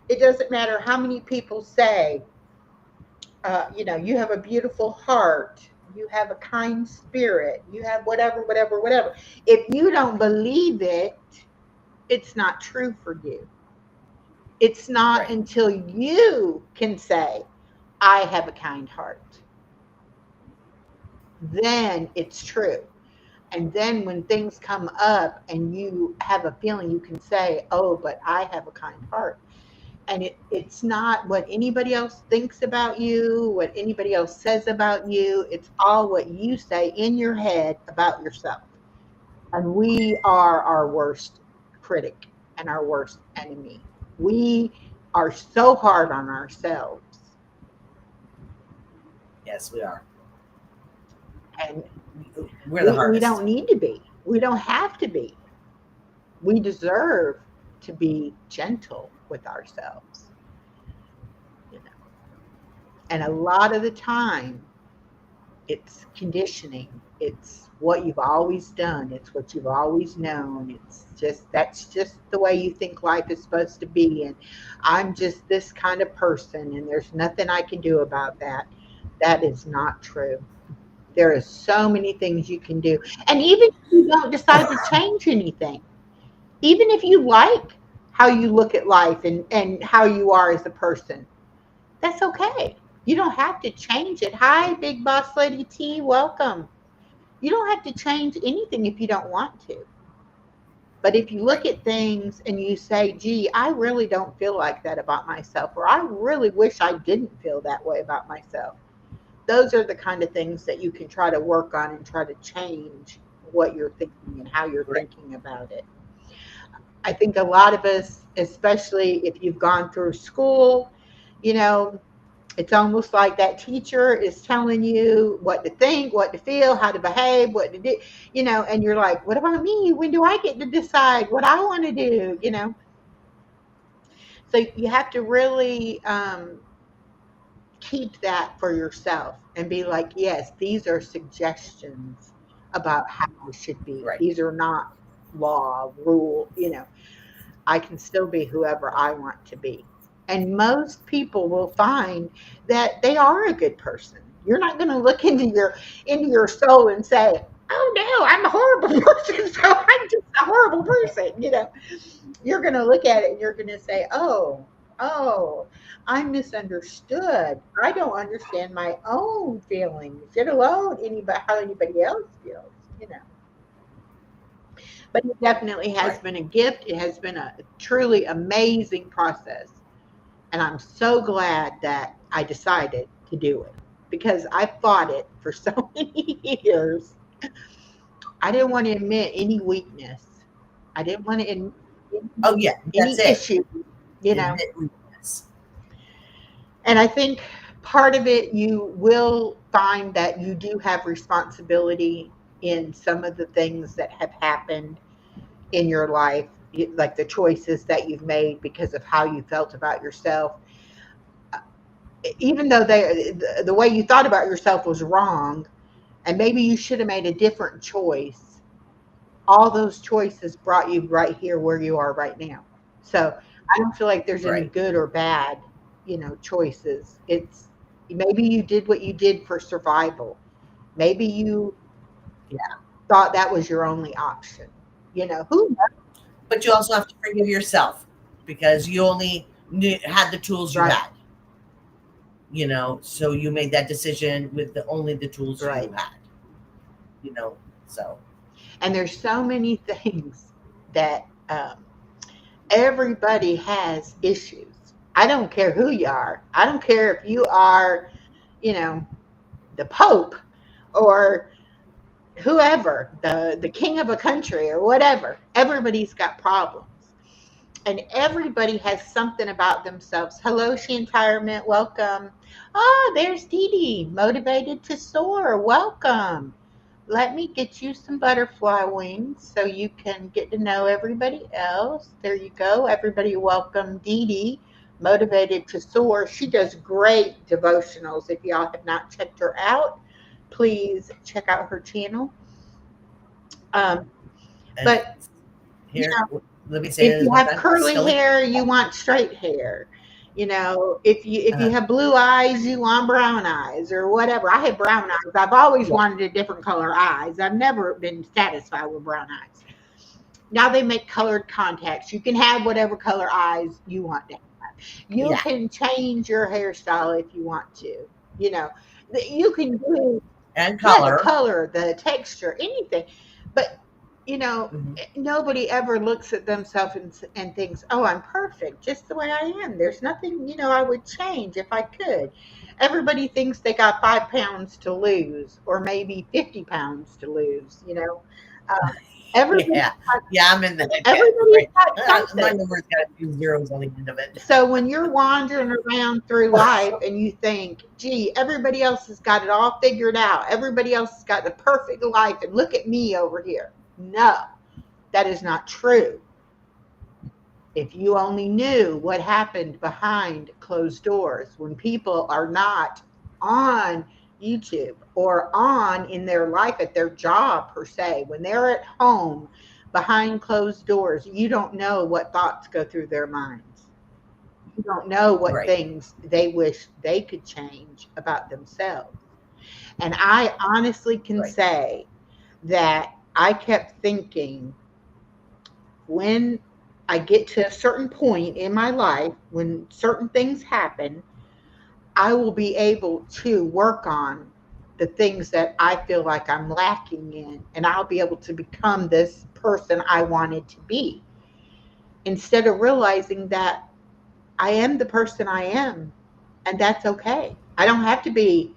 It doesn't matter how many people say, you have a beautiful heart, you have a kind spirit, you have whatever, whatever, whatever. If you don't believe it, it's not true for you. It's not Right. until you can say, I have a kind heart, then it's true. And then when things come up and you have a feeling, you can say, oh, but I have a kind heart. And it's not what anybody else thinks about you, what anybody else says about you. It's all what you say in your head about yourself. And we are our worst critic and our worst enemy. We are so hard on ourselves, Yes, we are. and We're the we hardest. don't need to be. We don't have to be. We deserve to be gentle with ourselves. You know? And a lot of the time, It's conditioning. It's what you've always done. It's what you've always known. It's just, that's just the way you think life is supposed to be. And I'm just this kind of person, and there's nothing I can do about that. That is not true. There is so many things you can do. And even if you don't decide to change anything, even if you like how you look at life and how you are as a person, that's okay. You don't have to change it. Hi, Big Boss Lady T. Welcome. You don't have to change anything if you don't want to. But if you look Right. at things and you say, gee, I really don't feel like that about myself, or I really wish I didn't feel that way about myself, those are the kind of things that you can try to work on and try to change what you're thinking and how you're Right. thinking about it. I think a lot of us, especially if you've gone through school, you know, it's almost like that teacher is telling you what to think, what to feel, how to behave, what to do, and you're like, what about me? When do I get to decide what I want to do? So you have to really keep that for yourself and be like, yes, these are suggestions about how I should be. Right. These are not law, rule. I can still be whoever I want to be. And most people will find that they are a good person. You're not going to look into your soul and say, "Oh no, I'm a horrible person, so I'm just a horrible person." You're going to look at it and you're going to say, "Oh, I'm misunderstood. I don't understand my own feelings, let alone anybody how anybody else feels." But it definitely has Right. been a gift. It has been a truly amazing process. And I'm so glad that I decided to do it because I fought it for so many years. I didn't want to admit any weakness. I didn't want to admit Oh yeah, that's any it. issue, you know. Admit weakness. And I think part of it, you will find that you do have responsibility in some of the things that have happened in your life, like the choices that you've made because of how you felt about yourself. Even though the way you thought about yourself was wrong, and maybe you should have made a different choice, all those choices brought you right here where you are right now. So I don't feel like there's any Right. good or bad, choices. It's maybe you did what you did for survival. Maybe you Yeah. thought that was your only option. Who knows, But you also have to forgive yourself because you only had the tools you right? had. So you made that decision with only the tools you Right. had. You know, so And there's so many things that everybody has issues. I don't care who you are. I don't care if you are, you know, the Pope or whoever, the king of a country or whatever. Everybody's got problems. And everybody has something about themselves. Hello, Shantirement. Welcome. Ah, there's Dee Dee, motivated to soar. Welcome. Let me get you some butterfly wings so you can get to know everybody else. There you go. Everybody, welcome Dee Dee, motivated to soar. She does great devotionals. If y'all have not checked her out, please check out her channel. Um, and but you here, know, let me say if this you one have time. curly Silly. hair, you want straight hair. If you Uh, have blue eyes, you want brown eyes or whatever. I have brown eyes. I've always yeah. wanted a different color eyes. I've never been satisfied with brown eyes. Now they make colored contacts. You can have whatever color eyes you want to have. You Yeah. can change your hairstyle if you want to. You know, you can do, And yeah, the color. color, the texture, anything. But Hmm. nobody ever looks at themselves and thinks, "Oh, I'm perfect just the way I am. There's nothing, I would change if I could." Everybody thinks they got 5 pounds to lose, or maybe 50 pounds to lose. Uh, everybody, Yeah. Yeah, I'm in that everybody's category. got My something. number's got a few zeros on the end of it. So when you're wandering around through life and you think, gee, everybody else has got it all figured out, everybody else has got the perfect life, and look at me over here. No, that is not true. If you only knew what happened behind closed doors when people are not on YouTube or on in their life at their job per se. When they're at home behind closed doors, you don't know what thoughts go through their minds. You don't know what Right. things they wish they could change about themselves. And I honestly can Right. say that I kept thinking, when I get to a certain point in my life, when certain things happen, I will be able to work on the things that I feel like I'm lacking in, and I'll be able to become this person I wanted to be. Instead of realizing that I am the person I am, and that's okay. I don't have to be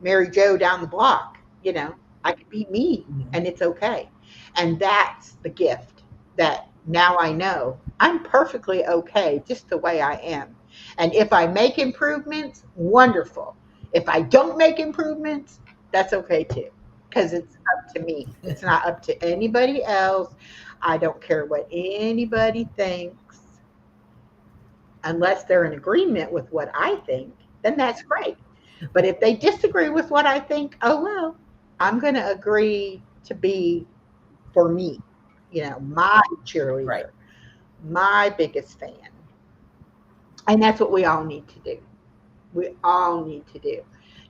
Mary Joe down the block, you know. I could be me, Mhm. and it's okay. And that's the gift that now I know I'm perfectly okay just the way I am. And if I make improvements, wonderful. If I don't make improvements, that's okay too, because it's up to me. It's not up to anybody else. I don't care what anybody thinks unless they're in agreement with what I think, then that's great. But if they disagree with what I think, oh well, I'm going to agree to be for me, you know, my Right. cheerleader, my biggest fan. And that's what we all need to do. We all need to do.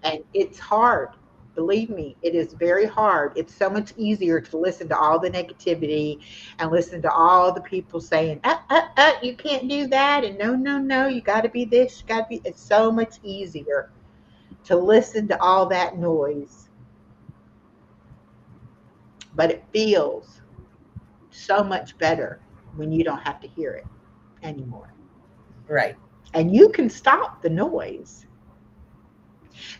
And it's hard. Believe me, it is very hard. It's so much easier to listen to all the negativity and listen to all the people saying, you can't do that. And no, no, no, you got to be this, you got to be. It's so much easier to listen to all that noise, but it feels so much better when you don't have to hear it anymore. Right. And you can stop the noise.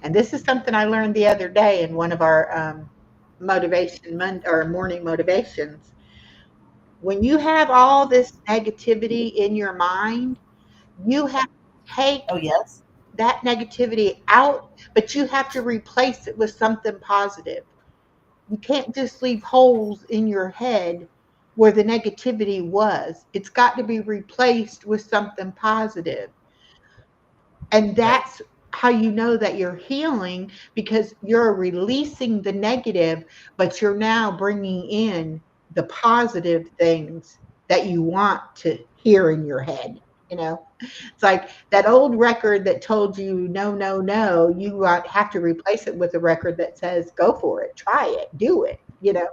And this is something I learned the other day in one of our or morning motivations. When you have all this negativity in your mind, you have to take Oh, yes. that negativity out, but you have to replace it with something positive. You can't just leave holes in your head where the negativity was. It's got to be replaced with something positive. And Right. that's how you know that you're healing, because you're releasing the negative, but you're now bringing in the positive things that you want to hear in your head. You know, it's like that old record that told you no, no, no. You have to replace it with a record that says go for it, try it, do it. You know,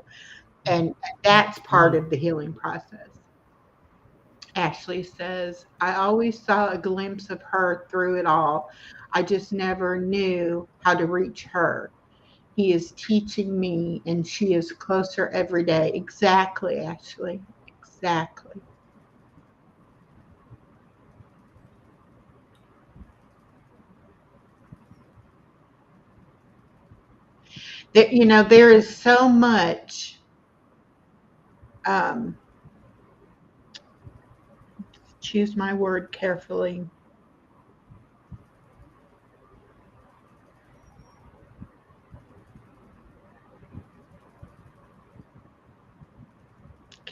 and that's part Mhm. of the healing process. Ashley says, I always saw a glimpse of her through it all. I just never knew how to reach her. He is teaching me, and she is closer every day. Exactly, Ashley. Exactly. There is so much, um, choose my word carefully.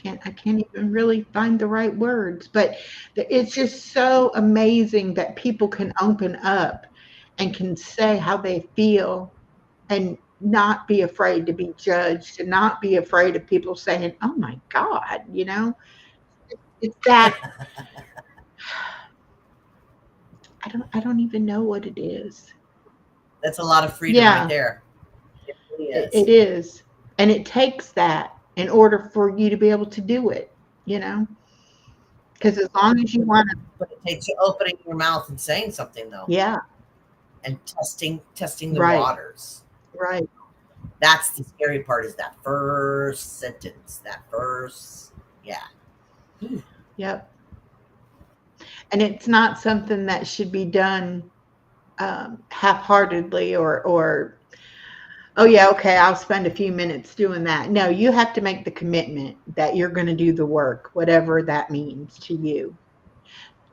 I can't even really find the right words, but it's just so amazing that people can open up and can say how they feel and not be afraid to be judged and not be afraid of people saying, "Oh my God," you know? It's that I don't even know what it is. That's a lot of freedom right Yeah, there. It really it is. is. And it takes that in order for you to be able to do it, you know? Because as long as you want to, But it takes you opening your mouth and saying something though, yeah, and testing the right, waters. right. That's the scary part, is that first sentence, that first, yeah. Ooh. Yep. And it's not something that should be done half-heartedly or oh yeah, okay, I'll spend a few minutes doing that. No, you have to make the commitment that you're going to do the work, whatever that means to you.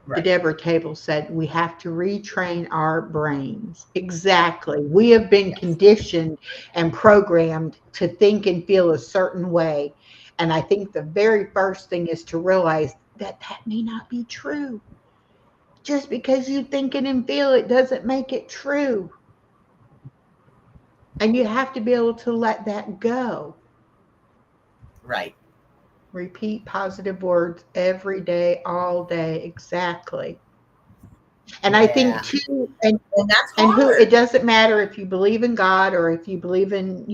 The Right. Deborah Table said we have to retrain our brains. Exactly. We have been Yes. conditioned and programmed to think and feel a certain way. And I think the very first thing is to realize that that may not be true. Just because you think it and feel it doesn't make it true. And you have to be able to let that go. Right. Repeat positive words every day, all day. Exactly. And I think Yeah. too, And that's and who, it hard. doesn't matter if you believe in God or if you believe in,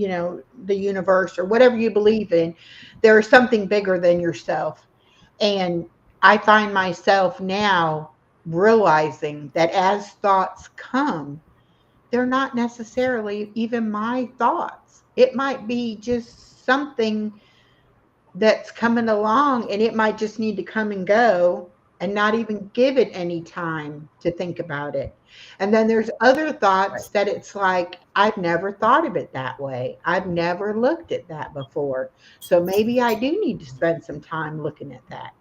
the universe or whatever you believe in, there is something bigger than yourself. And I find myself now realizing that as thoughts come, they're not necessarily even my thoughts. It might be just something that's coming along, and it might just need to come and go and not even give it any time to think about it. And then there's other Right. thoughts that it's like, I've never thought of it that way. I've never looked at that before. So maybe I do need to spend some time looking at that.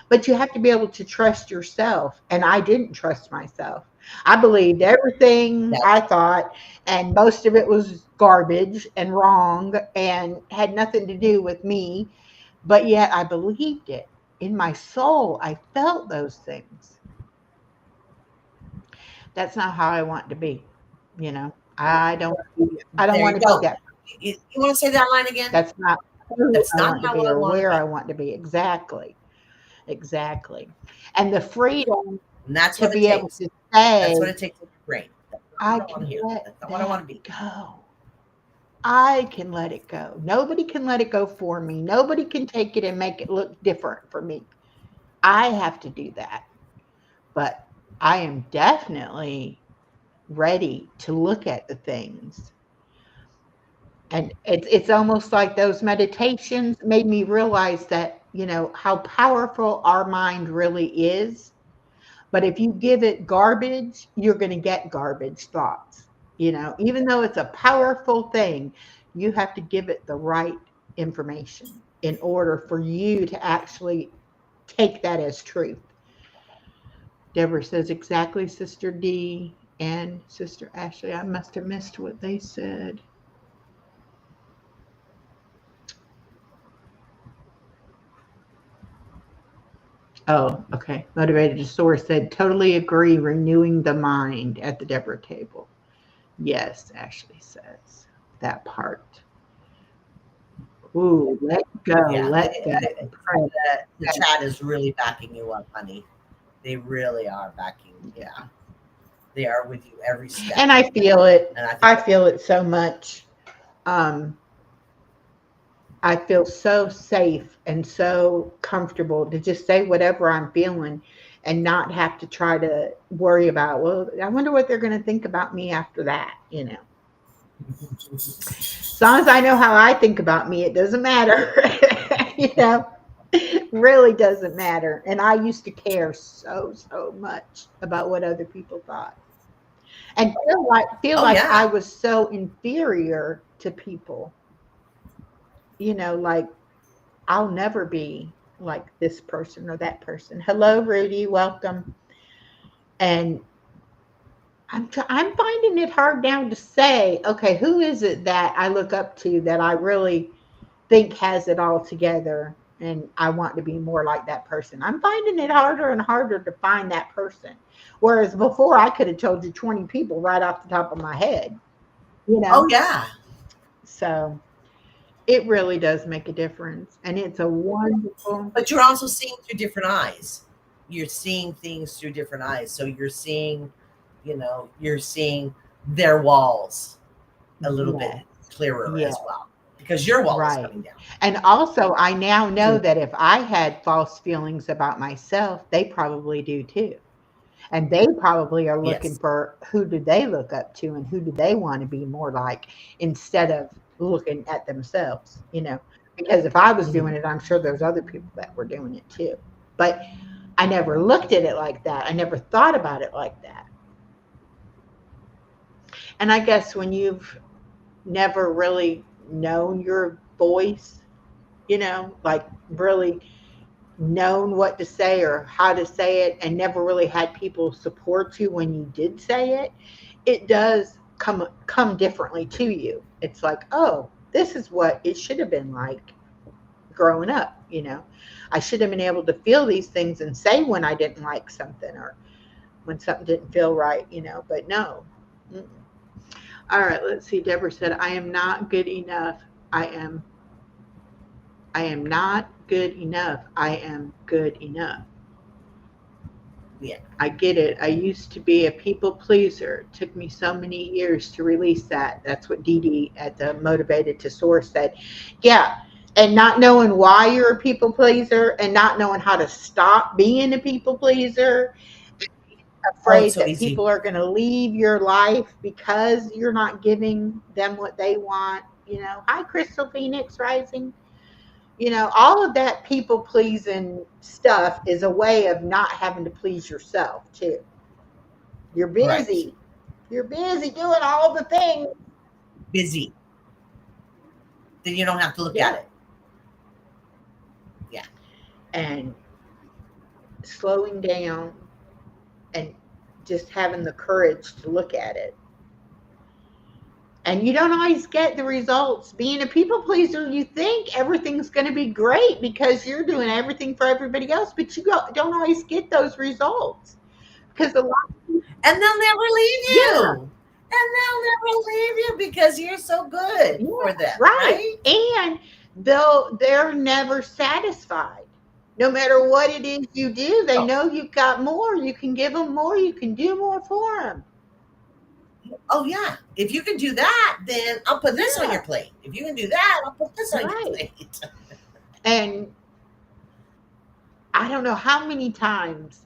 But you have to be able to trust yourself. And I didn't trust myself. I believed everything I That's thought, and most of it was garbage and wrong and had nothing to do with me, but yet I believed it. In my soul, I felt those things. That's not how I want to be. You know, I don't there want you to be go. that. You want to say that line again? That's not who That's I not want to how be I or want to where I be. want to be. Exactly. Exactly. And the freedom And that's to what it be able takes. to That's what say, it takes in your brain. That's not I what I want can to hear. let That's not what I that want to be. go. I can let it go. Nobody can let it go for me. Nobody can take it and make it look different for me. I have to do that. But I am definitely ready to look at the things. And it's almost like those meditations made me realize that, how powerful our mind really is. But if you give it garbage, you're going to get garbage thoughts. Even though it's a powerful thing, you have to give it the right information in order for you to actually take that as truth. Deborah says, exactly, Sister D and Sister Ashley. I must have missed what they said. Oh, okay. Motivated to Source said, totally agree, renewing the mind at the Deborah table. Yes, Ashley says that part. Ooh, let go, Yeah. let go. Pray. The chat is really backing you up, honey. They really are backing. Yeah. They are with you every step. And I feel it. And I think I that, feel it so much. Um, I feel so safe and so comfortable to just say whatever I'm feeling and not have to try to worry about, well, I wonder what they're going to think about me after that. As long as I know how I think about me, it doesn't matter. you know, really doesn't matter. And I used to care so much about what other people thought and feel oh, like yeah. I was so inferior to people, like I'll never be like this person or that person. Hello, Rudy, welcome. And I'm finding it hard now to say, okay, who is it that I look up to that I really think has it all together and I want to be more like that person. I'm finding it harder and harder to find that person. Whereas before I could have told you 20 people right off the top of my head, you Oh, know. yeah. So it really does make a difference. And it's a wonderful. But you're also seeing through different eyes. You're seeing things through different eyes. So you're seeing their walls a little bit Yes. clearer Yeah. as well because your wall is Right. coming down. And also I now know So, that if I had false feelings about myself, they probably do too. And they probably are looking yes. for who do they look up to and who do they want to be more like instead of looking at themselves. Because if I was Mhm. doing it, I'm sure there's other people that were doing it too. But I never looked at it like that. I never thought about it like that. And I guess when you've never really known your voice, like really known what to say or how to say it and never really had people support you when you did say it, it does come differently to you. It's like, oh, this is what it should have been like growing up. I should have been able to feel these things and say when I didn't like something or when something didn't feel right, but no. Mm-mm. All right, let's see. Deborah said, I am not good enough. I am not good enough. I am good enough. Yeah. I get it. I used to be a people pleaser. It took me so many years to release that. That's what Dee Dee at the Motivated to Source said. Yeah. And not knowing why you're a people pleaser and not knowing how to stop being a people pleaser, Oh, it's afraid so that easy. people are going to leave your life because you're not giving them what they want. Hi, Crystal Phoenix Rising. All of that people pleasing stuff is a way of not having to please yourself too. You're Correct. busy. You're busy doing all the things. Busy. Then you don't have to look Yeah. at it. Yeah. And slowing down and just having the courage to look at it. And you don't always get the results. Being a people pleaser, you think everything's going to be great because you're doing everything for everybody else, but you don't always get those results because a lot. And they'll never leave Yeah, you. And they'll never leave you because you're so good yeah, for them, right. right? And they're never satisfied. No matter what it is you do, they Oh, know you've got more. You can give them more. You can do more for them. oh yeah. If you can do that, then I'll put this on Yeah, your plate. If you can do that, I'll put this on your right. plate. And I don't know how many times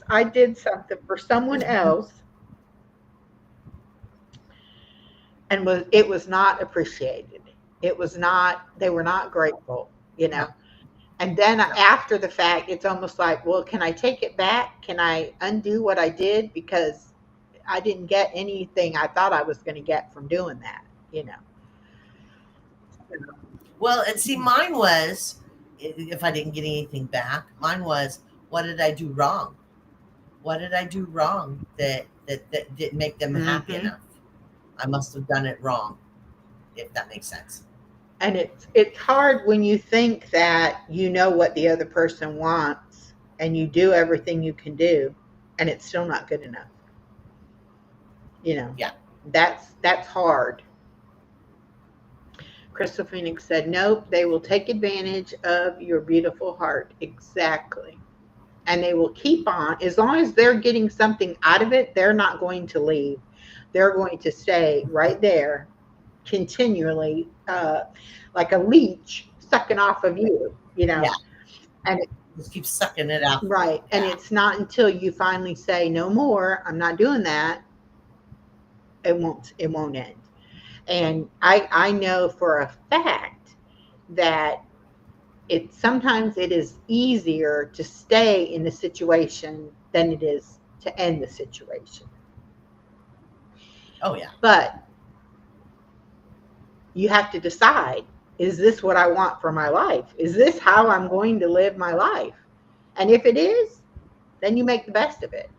I did something for someone else and it was not appreciated. It was not, they were not grateful, No, And then no. after the fact, it's almost like, well, can I take it back? Can I undo what I did? Because I didn't get anything I thought I was going to get from doing that. Well, and see, mine was, if I didn't get anything back, mine was, what did I do wrong? What did I do wrong that didn't make them happy Hmm. enough? I must have done it wrong, if that makes sense. And it's hard when you think that you know what the other person wants and you do everything you can do and it's still not good enough. Yeah. That's hard. Crystal Phoenix said, nope, they will take advantage of your beautiful heart. Exactly. And they will keep on. As long as they're getting something out of it, they're not going to leave. They're going to stay right there continually, like a leech sucking off of Yeah. And Just keep sucking it out. right. And Yeah. it's not until you finally say, no more, I'm not doing that, it won't end. And I know for a fact that sometimes it is easier to stay in the situation than it is to end the situation. Oh yeah. But you have to decide, is this what I want for my life? Is this how I'm going to live my life? And if it is, then you make the best of it.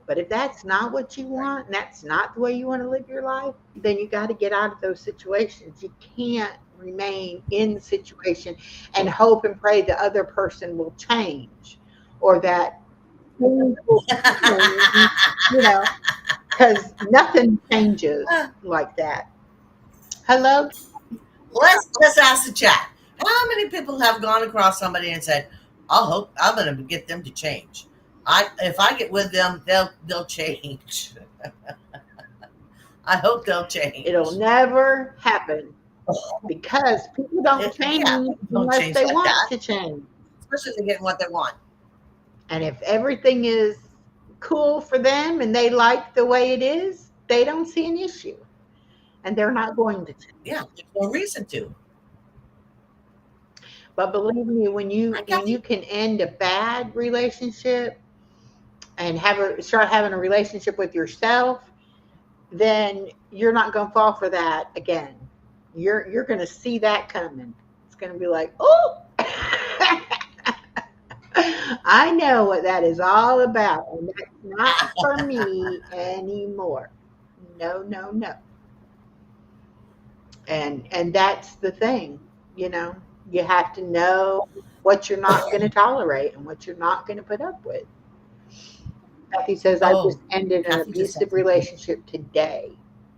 But if that's not what you Right. want and that's not the way you want to live your life, then you got to get out of those situations. You can't remain in the situation and hope and pray the other person will change or that things will change, because nothing changes like that. Hello? Let's ask the chat. How many people have gone across somebody and said, "I'll hope I'm going to get them to change. If I get with them, they'll change. I hope they'll change." It'll never happen because people don't Yeah, change don't unless change they like want that, to change. especially if they're getting what they want. And if everything is cool for them and they like the way it is, they don't see an issue. And they're not going to change. Yeah, there's no reason to. But believe me, when I you got you. can end a bad relationship and start having a relationship with yourself, then you're not going to fall for that again. You're going to see that coming. It's going to be like, oh, I know what that is all about, and that's not for me anymore. No, no, no. And that's the thing, you have to know what you're not going to tolerate and what you're not going to put up with. Kathy says, I Oh, just ended an Kathy just said abusive something. relationship today.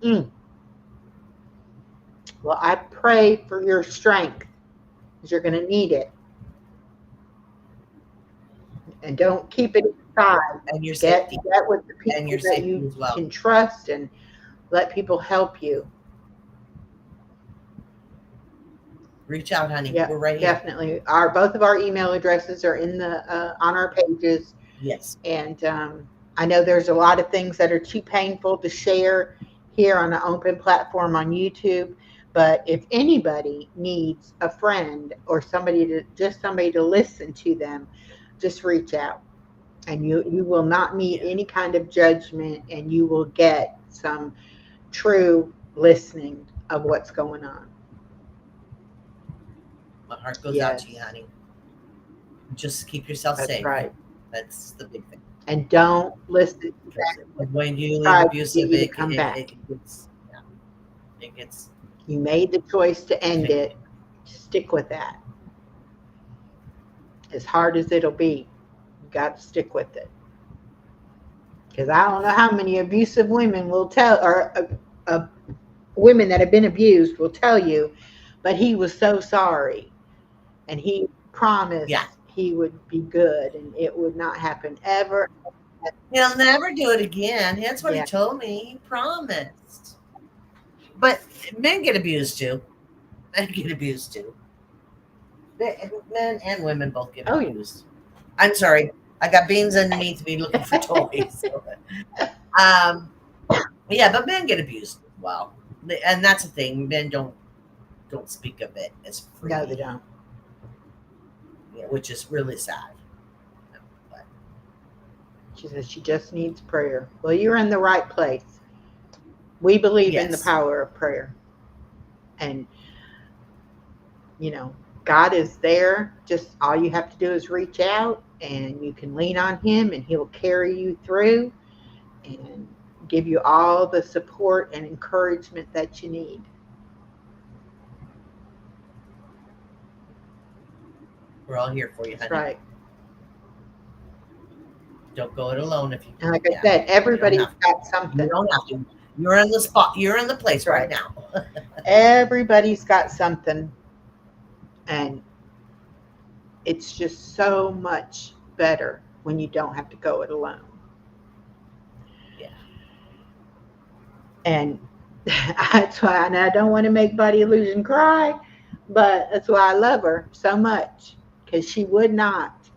Mm. Well, I pray for your strength because you're going to need it. And don't keep it inside. and your Get safety, with the and people your that safety you as well. can trust and let people help you. Reach out, honey. Yeah, We're right here. definitely. Both of our email addresses are in the on our pages, Yes. and I know there's a lot of things that are too painful to share here on an open platform on YouTube. But if anybody needs a friend or somebody to listen to them, just reach out, and you will not meet Yeah. any kind of judgment, and you will get some true listening of what's going on. My heart goes out to you, Yes, honey. Just keep yourself that's safe. right. That's the big thing. And don't listen to Because that when you leave try to get abusive, you to come back. it gets, yeah, it gets. You made the choice to end it. Stick with that. As hard as it'll be, you got to stick with it. Because I don't know how many abusive women will tell, or women that have been abused will tell you, but he was so sorry, and he promised Yeah. he would be good, and it would not happen ever. He'll never do it again. That's what Yeah. he told me. He promised. But men get abused too. Men get abused too. Men and women both get Oh, yeah. abused. I'm sorry. I got beans underneath me looking for toys. Yeah, but men get abused as well. And that's the thing. Men don't speak of it as freely. No, they don't. Yeah, which is really sad. But She says she just needs prayer. Well, you're in the right place. We believe in the yes. power of prayer. And, you know, God is there. Just all you have to do is reach out, and you can lean on him, and he'll carry you through and give you all the support and encouragement that you need. We're all here for you, That's honey. right. Don't go it alone if you And like I said, everybody's got You something. don't have to. You're in the spot. You're in the place right now. Everybody's got something. And it's just so much better when you don't have to go it alone. Yeah. And that's why, and I don't want to make Body Illusion cry, but that's why I love her so much, because she would not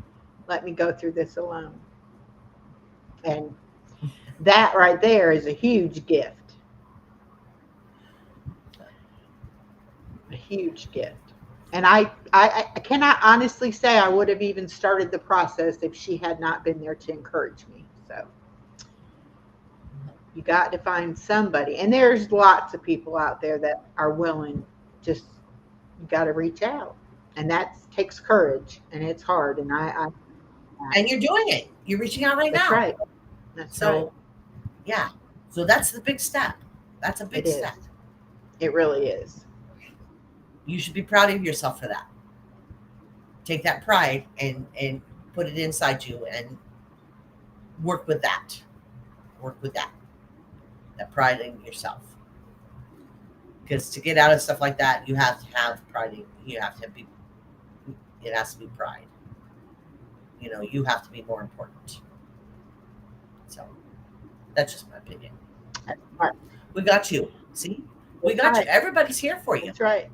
let me go through this alone. And that right there is a huge gift. A huge gift. And I cannot honestly say I would have even started the process if she had not been there to encourage me. So you got to find somebody. And there's lots of people out there that are willing. Just, you got to reach out. And that takes courage, and it's hard. And And you're doing it. You're reaching out right that's now. right. That's right. So, yeah. So that's the big step. That's a big It is. step. It really is. You should be proud of yourself for that. Take that pride and put it inside you and work with that. Work with that. That pride in yourself. Because to get out of stuff like that, you have to have pride. You have to be. It has to be pride. You know, you have to be more important. So that's just my opinion. Right. We got you. See, we got you. Everybody's here for you. That's right.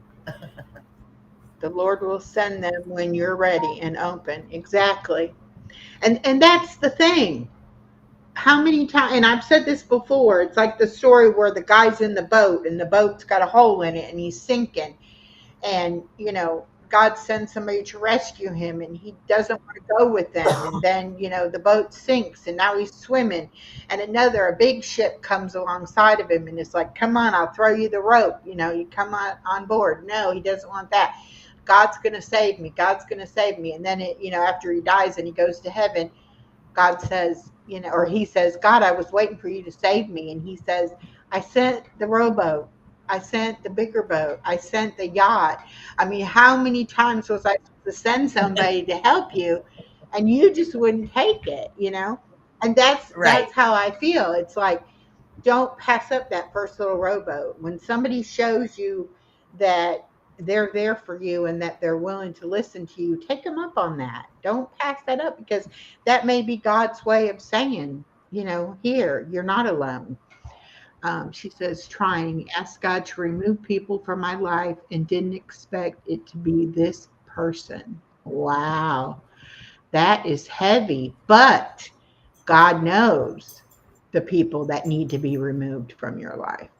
The Lord will send them when you're ready and open. Exactly. And that's the thing. How many times, and I've said this before, it's like the story where the guy's in the boat and the boat's got a hole in it and he's sinking. And, you know, God sends somebody to rescue him, and he doesn't want to go with them. And then, you know, the boat sinks, and now he's swimming. And a big ship comes alongside of him, and it's like, come on, I'll throw you the rope. You know, you come on board. No, he doesn't want that. God's going to save me. God's going to save me. And then, after he dies and he goes to heaven, God says, or he says, God, I was waiting for you to save me. And he says, I sent the rowboat. I sent the bigger boat. I sent the yacht. I mean, how many times was I supposed to send somebody to help you, and you just wouldn't take it, And that's Right. how I feel. It's like, don't pass up that first little rowboat. When somebody shows you that they're there for you and that they're willing to listen to you, take them up on that. Don't pass that up, because that may be God's way of saying, here, you're not alone. She says, trying, ask God to remove people from my life and didn't expect it to be this person. Wow, that is heavy, but God knows the people that need to be removed from your life.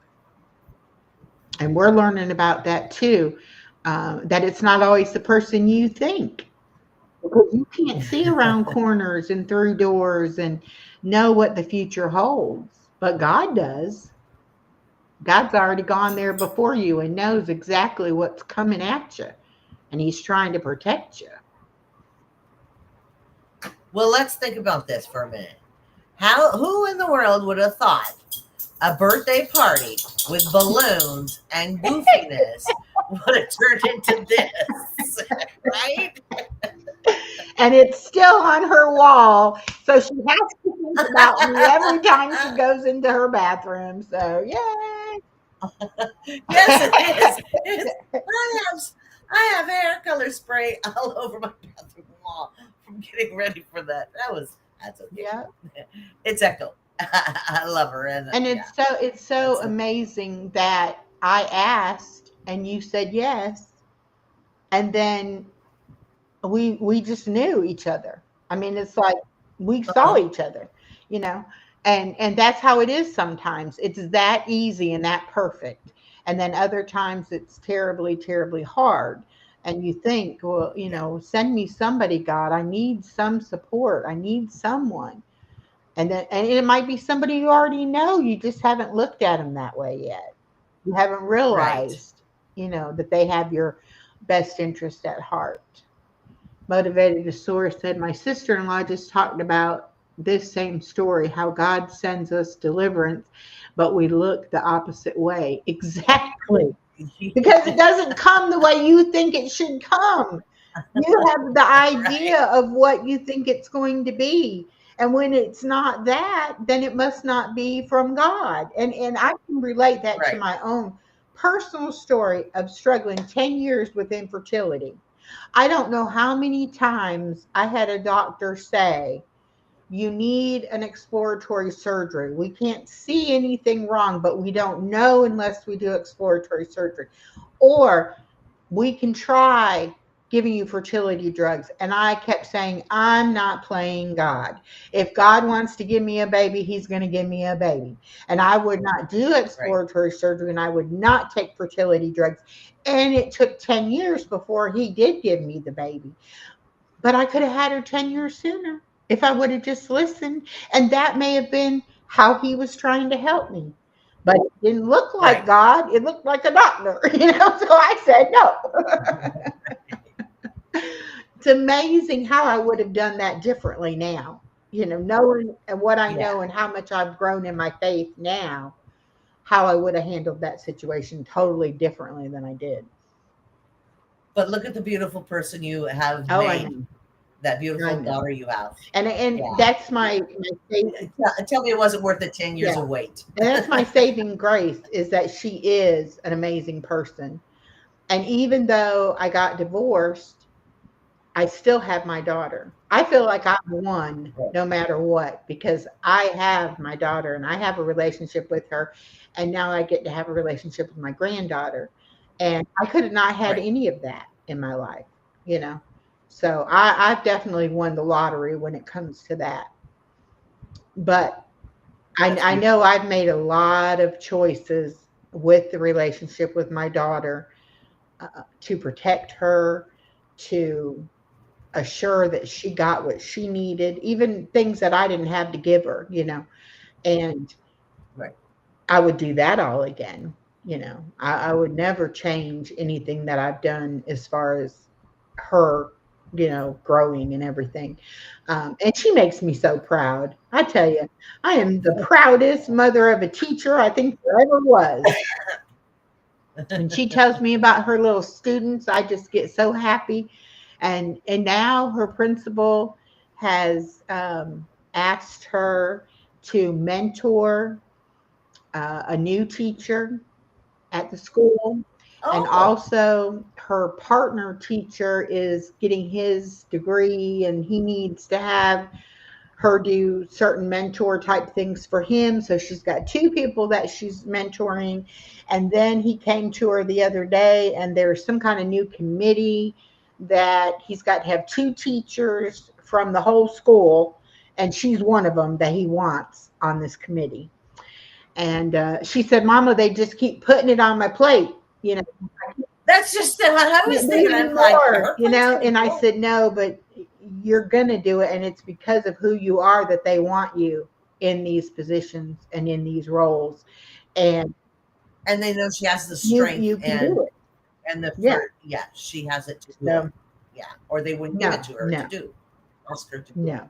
And we're learning about that too, that it's not always the person you think, because you can't see around corners and through doors and know what the future holds, but God does. God's already gone there before you and knows exactly what's coming at you, and He's trying to protect you. Well, let's think about this for a minute. Who in the world would have thought a birthday party with balloons and goofiness would have turned into this, right? And it's still on her wall, so she has to think about me every time she goes into her bathroom. So, yay! Yes, it is. I have hair color spray all over my bathroom wall from getting ready for that. That's okay. Yeah. It's Echo. I love her, and it's so amazing that I asked and you said yes, and then we just knew each other. I mean, it's like we saw each other, you know, and that's how it is sometimes. It's that easy and that perfect. And then other times it's terribly, terribly hard. And you think, well, send me somebody, God. I need some support. I need someone. And it might be somebody you already know. You just haven't looked at them that way yet. You haven't realized, that they have your best interest at heart. Motivated to Soar said, my sister-in-law just talked about this same story, how God sends us deliverance, but we look the opposite way. Exactly. Because it doesn't come the way you think it should come. You have the idea of what you think it's going to be. And when it's not that, then it must not be from God. And I can relate that to my own personal story of struggling 10 years with infertility. I don't know how many times I had a doctor say, you need an exploratory surgery. We can't see anything wrong, but we don't know unless we do exploratory surgery. Or we can try giving you fertility drugs. And I kept saying, I'm not playing God. If God wants to give me a baby, He's going to give me a baby. And I would not do exploratory surgery, and I would not take fertility drugs. And it took 10 years before He did give me the baby. But I could have had her 10 years sooner if I would have just listened. And that may have been how He was trying to help me. But it didn't look like God. It looked like a doctor, so I said no. It's amazing how I would have done that differently now, knowing what I know and how much I've grown in my faith now, how I would have handled that situation totally differently than I did. But look at the beautiful person you have made. That beautiful daughter you have. And that's my saving. Tell me it wasn't worth the 10 years of wait. And that's my saving grace, is that she is an amazing person. And even though I got divorced, I still have my daughter. I feel like I'm won no matter what, because I have my daughter and I have a relationship with her. And now I get to have a relationship with my granddaughter. And I could have not had any of that in my life, So I've definitely won the lottery when it comes to that. But I know I've made a lot of choices with the relationship with my daughter, to protect her, to assure that she got what she needed, even things that I didn't have to give her, and I would do that all again. I would never change anything that I've done as far as her, growing and everything. And she makes me so proud. I tell you, I am the proudest mother of a teacher I think there ever was. And she tells me about her little students. I just get so happy. And now her principal has asked her to mentor a new teacher at the school. And Oh, also, her partner teacher is getting his degree, and he needs to have her do certain mentor type things for him. So she's got two people that she's mentoring. And then he came to her the other day, and there's some kind of new committee that he's got to have two teachers from the whole school. And she's one of them that he wants on this committee. And she said, Mama, they just keep putting it on my plate. You know, that's just what I they was thinking. need I'm like, more, her plate's gonna be and I full. said, no, but you're going to do it. And it's because of who you are that they want you in these positions and in these roles. And And they know she has the strength you can do it. and the Yeah. for yeah, she has it to do it. So, Yeah, or they wouldn't give it no, to her to no, do. Ask her to do it. no.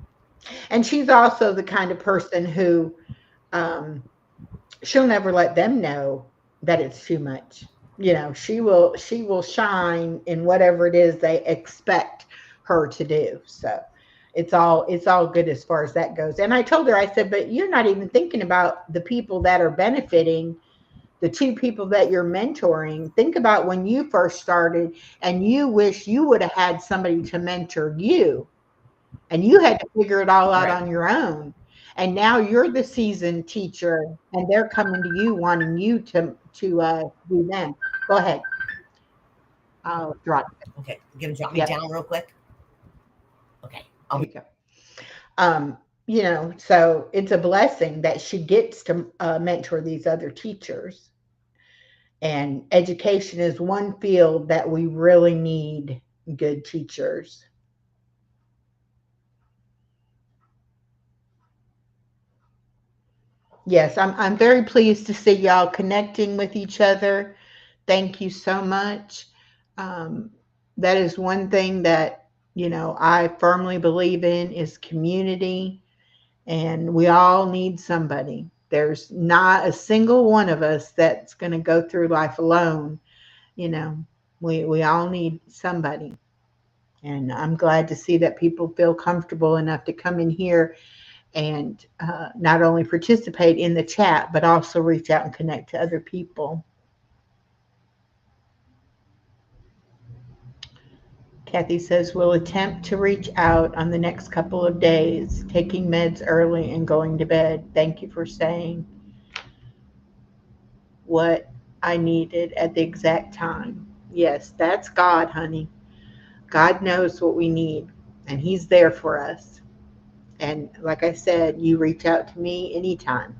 And she's also the kind of person who um, she'll never let them know that it's too much. She will shine in whatever it is they expect her to do. So it's all good as far as that goes. And I told her, I said, but you're not even thinking about the people that are benefiting, the two people that you're mentoring. Think about when you first started and you wish you would have had somebody to mentor you, and you had to figure it all out Right. on your own. And now you're the seasoned teacher, and they're coming to you wanting you to do them. Go ahead. I'll drop it. Okay. You're gonna drop me Yep, down real quick? Okay. I'll there be you go. So it's a blessing that she gets to mentor these other teachers. And education is one field that we really need good teachers. Yes, I'm very pleased to see y'all connecting with each other. Thank you so much. Um, that is one thing that I firmly believe in is community, and we all need somebody. There's not a single one of us that's going to go through life alone. You know, we all need somebody, and I'm glad to see that people feel comfortable enough to come in here and not only participate in the chat, but also reach out and connect to other people. Kathy says, we'll attempt to reach out on the next couple of days, taking meds early and going to bed. Thank you for saying what I needed at the exact time. Yes, that's God, honey. God knows what we need, and He's there for us. And like I said, you reach out to me anytime.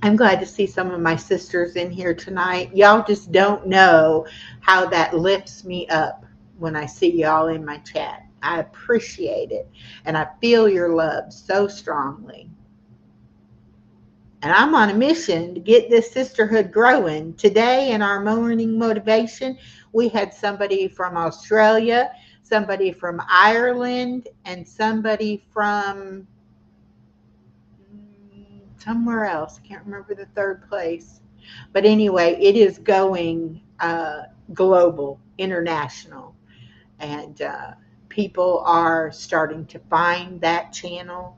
I'm glad to see some of my sisters in here tonight. Y'all just don't know how that lifts me up when I see y'all in my chat. I appreciate it, and I feel your love so strongly. And I'm on a mission to get this sisterhood growing. Today in our morning motivation, we had somebody from Australia, somebody from Ireland, and somebody from somewhere else. I can't remember the third place. But anyway, it is going global, international. And people are starting to find that channel,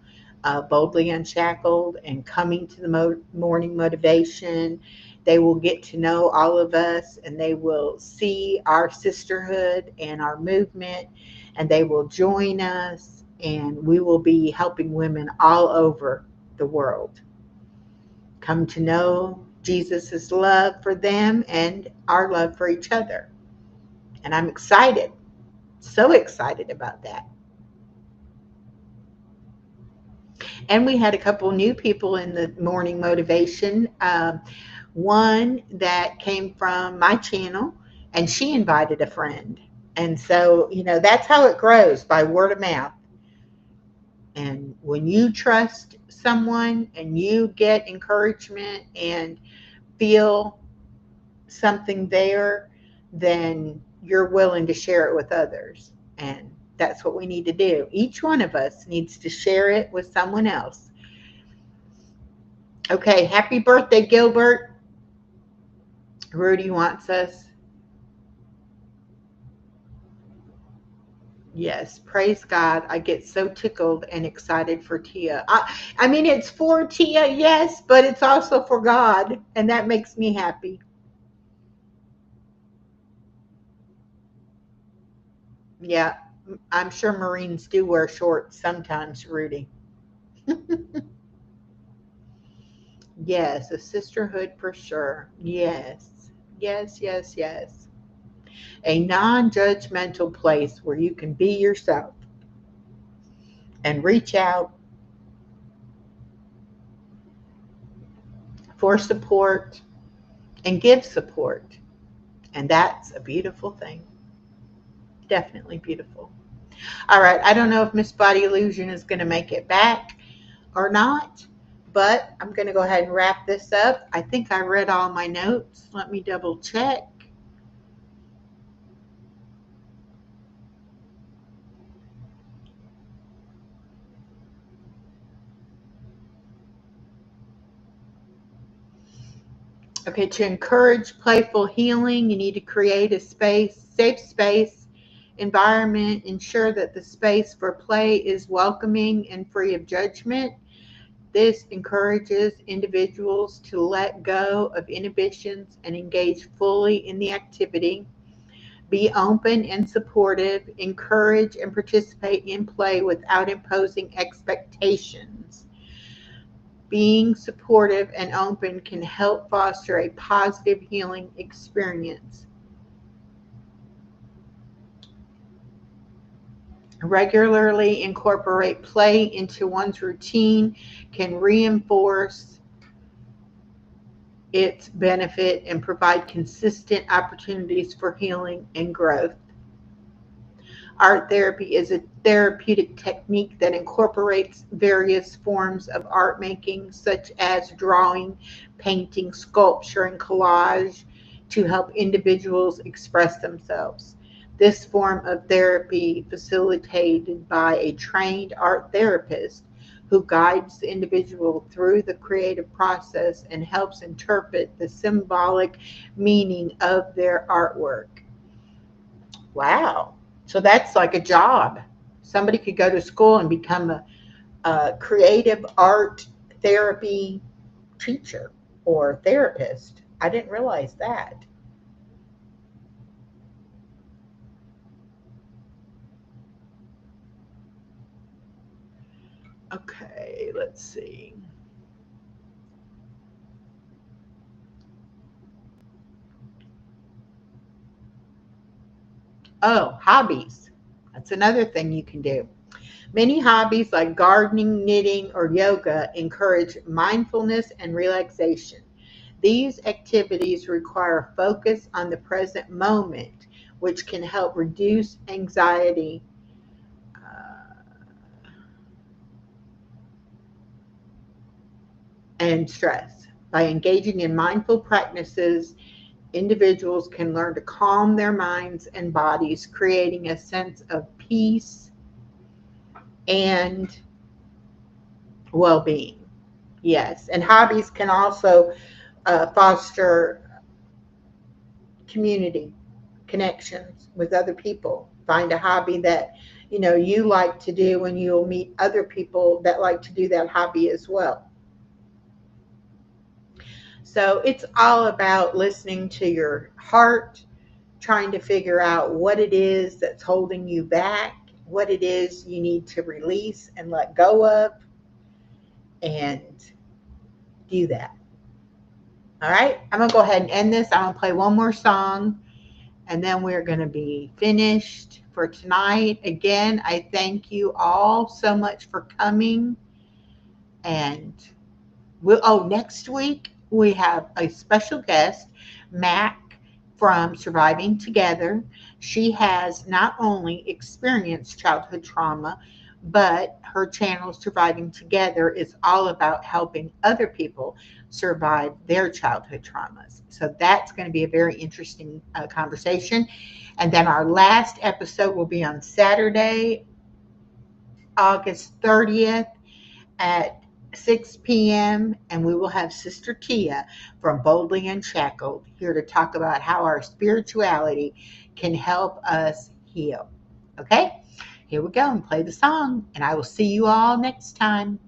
Boldly Unshackled, and coming to the morning motivation. They will get to know all of us, and they will see our sisterhood and our movement, and they will join us, and we will be helping women all over the world come to know Jesus' love for them and our love for each other. And I'm excited, so excited about that. And we had a couple new people in the morning motivation. One that came from my channel, and she invited a friend. And so, that's how it grows, by word of mouth. And when you trust someone and you get encouragement and feel something there, then you're willing to share it with others. And that's what we need to do. Each one of us needs to share it with someone else. Okay, happy birthday, Gilbert. Rudy wants us. Yes, praise God. I get so tickled and excited for Tia. I mean, it's for Tia, yes, but it's also for God, and that makes me happy. Yeah, I'm sure Marines do wear shorts sometimes, Rudy. Yes, a sisterhood for sure. Yes, yes, yes, yes. A non judgmental place where you can be yourself and reach out for support and give support. And that's a beautiful thing. Definitely beautiful. All right. I don't know if Miss Body Illusion is going to make it back or not, but I'm going to go ahead and wrap this up. I think I read all my notes. Let me double check. Okay, to encourage playful healing, you need to create a safe space, environment, ensure that the space for play is welcoming and free of judgment. This encourages individuals to let go of inhibitions and engage fully in the activity. Be open and supportive. Encourage and participate in play without imposing expectations. Being supportive and open can help foster a positive healing experience. Regularly incorporate play into one's routine can reinforce its benefit and provide consistent opportunities for healing and growth. Art therapy is a therapeutic technique that incorporates various forms of art making, such as drawing, painting, sculpture, and collage, to help individuals express themselves. This form of therapy, facilitated by a trained art therapist who guides the individual through the creative process and helps interpret the symbolic meaning of their artwork. Wow. So that's like a job. Somebody could go to school and become a creative art therapy teacher or therapist. I didn't realize that. Okay, let's see. Oh, hobbies. That's another thing you can do. Many hobbies like gardening, knitting, or yoga encourage mindfulness and relaxation. These activities require focus on the present moment, which can help reduce anxiety and stress. By engaging in mindful practices, individuals can learn to calm their minds and bodies, creating a sense of peace and well being. Yes, and hobbies can also foster community connections with other people. Find a hobby that you like to do, and you'll meet other people that like to do that hobby as well. So it's all about listening to your heart, trying to figure out what it is that's holding you back, what it is you need to release and let go of, and do that. All right, I'm going to go ahead and end this. I'm going to play one more song, and then we're going to be finished for tonight. Again, I thank you all so much for coming. And next week we have a special guest, Mac from Surviving Together. She has not only experienced childhood trauma, but her channel Surviving Together is all about helping other people survive their childhood traumas. So that's going to be a very interesting conversation. And then our last episode will be on Saturday, August 30th at 6 p.m. and we will have Sister Tia from Boldly Unshackled here to talk about how our spirituality can help us heal. Okay? here we go and play the song. And I will see you all next time.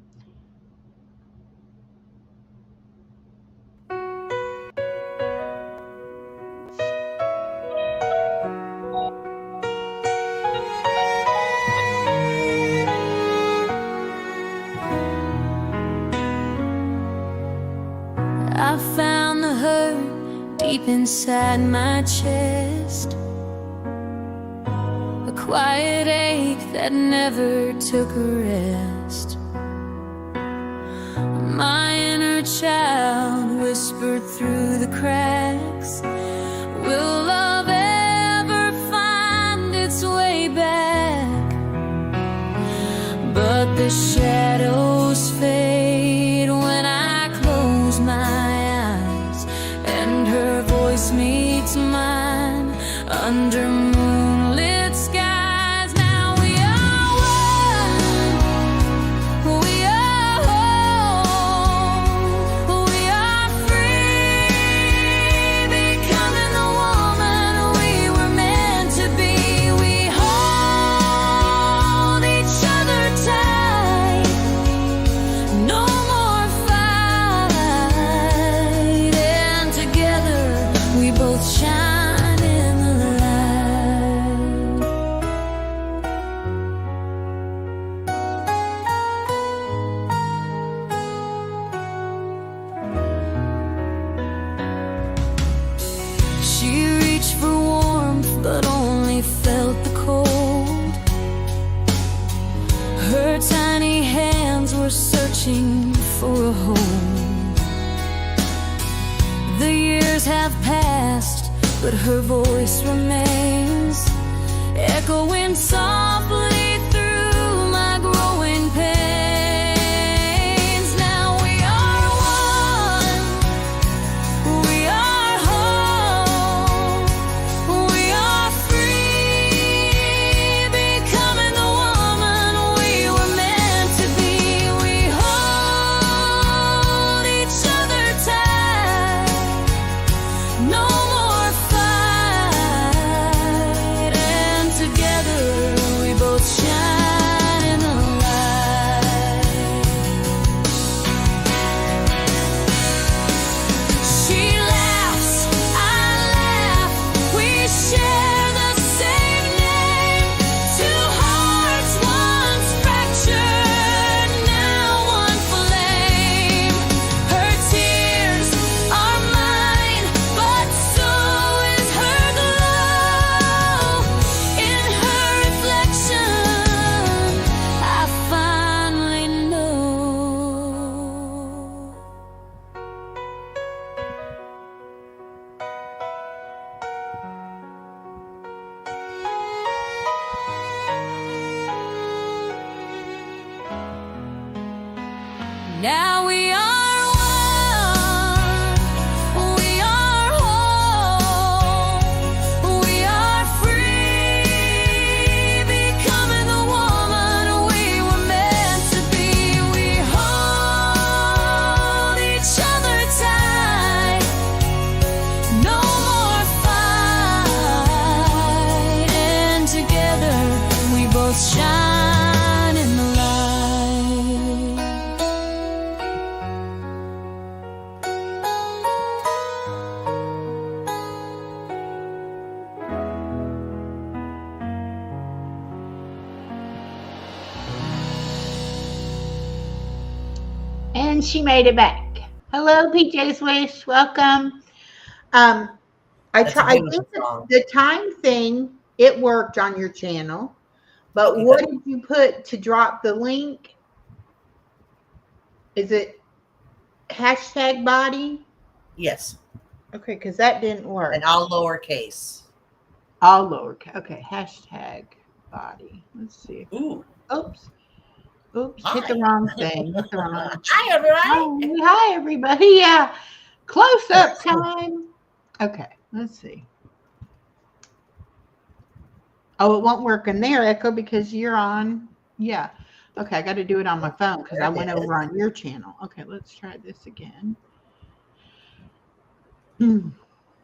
I found the hurt deep inside my chest, a quiet ache that never took a rest. My inner child whispered through the cracks, will love ever find its way back? But the shadows fade when I close my eyes, and her voice meets mine under moonlit skies. Now we are one, we are whole, we are free, becoming the woman we were meant to be. We hold each other tight, no more fight, and together we both shine in the light. She reached for warmth but only felt the cold. Her tiny hands were searching for a home. The years have passed, but her voice remains, echoing softly through my growing pains. Now we are one, we are whole, we are free, becoming the woman we were meant to be. We hold each other tight, no more fight, and together we both shine in the light. She laughs, I laugh, we share the same name. Two hearts once fractured, now one flame. Her tears are mine, but so is her glow. In her reflection, I finally know. Now we are one, we are whole, we are free, becoming the woman we were meant to be. We hold each other tight, no more fight, and together we both shine in the light. And she made it back. Hello, PJ's Wish. Welcome. I That's a try. I beautiful think song. the time thing, it worked on your channel, but Okay, what good. did you put to drop the link? Is it hashtag body? Yes, Okay, because that didn't work. and all lowercase. All lowercase. Okay, hashtag body. Let's see. Ooh, Oops. Oops. Hit the hi. wrong thing. Hit the wrong. Hi, everybody. Hi, everybody. Yeah. Close up time. Okay, let's see. Oh, it won't work in there, Echo, because you're on. Yeah. Okay, I got to do it on my phone because I There it went is. over on your channel. Okay, let's try this again. Hmm.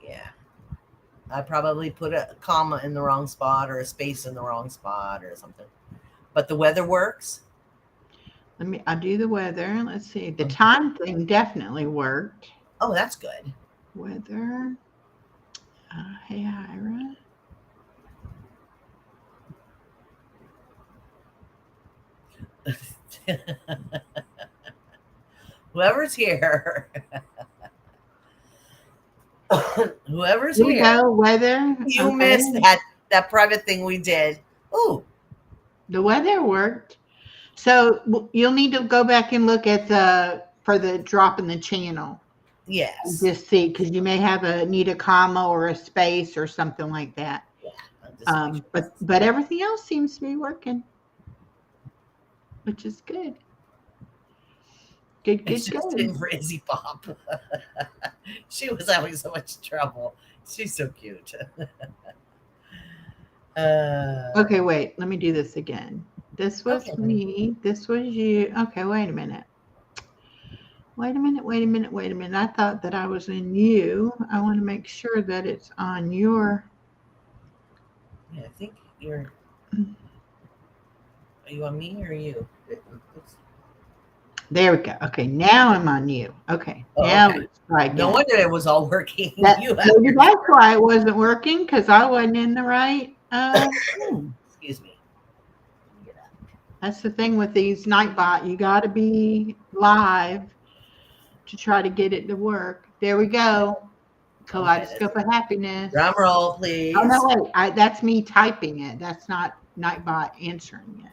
Yeah. I probably put a comma in the wrong spot or a space in the wrong spot or something. but the weather works. I'll do the weather. Let's see. The time thing definitely worked. Oh, that's good. Weather. Hey, Ira. Whoever's here. Whoever's Here we here. go. Weather. You Okay. missed that private thing we did. Ooh. The weather worked. So you'll need to go back and look at for the drop in the channel. Yes. Just see, because you may need a comma or a space or something like that. Yeah. But everything else seems to be working, which is good. Good. Just in for Izzy Pop. She was having so much trouble. She's so cute. Okay, wait. Let me do this again. This was me. This was you. Okay, wait a minute. Wait a minute. I thought that I was in you. I want to make sure that it's on your. Yeah, I think you're. Are you on me or you? There we go. Okay, now I'm on you. Okay, now let's try again. No wonder it was all working. Maybe that's why it wasn't working, because I wasn't in the right. Excuse me. That's the thing with these Nightbot. You got to be live to try to get it to work. There we go. Kaleidoscope of happiness. Drum roll, please. Oh no, wait. That's me typing it. That's not Nightbot answering it.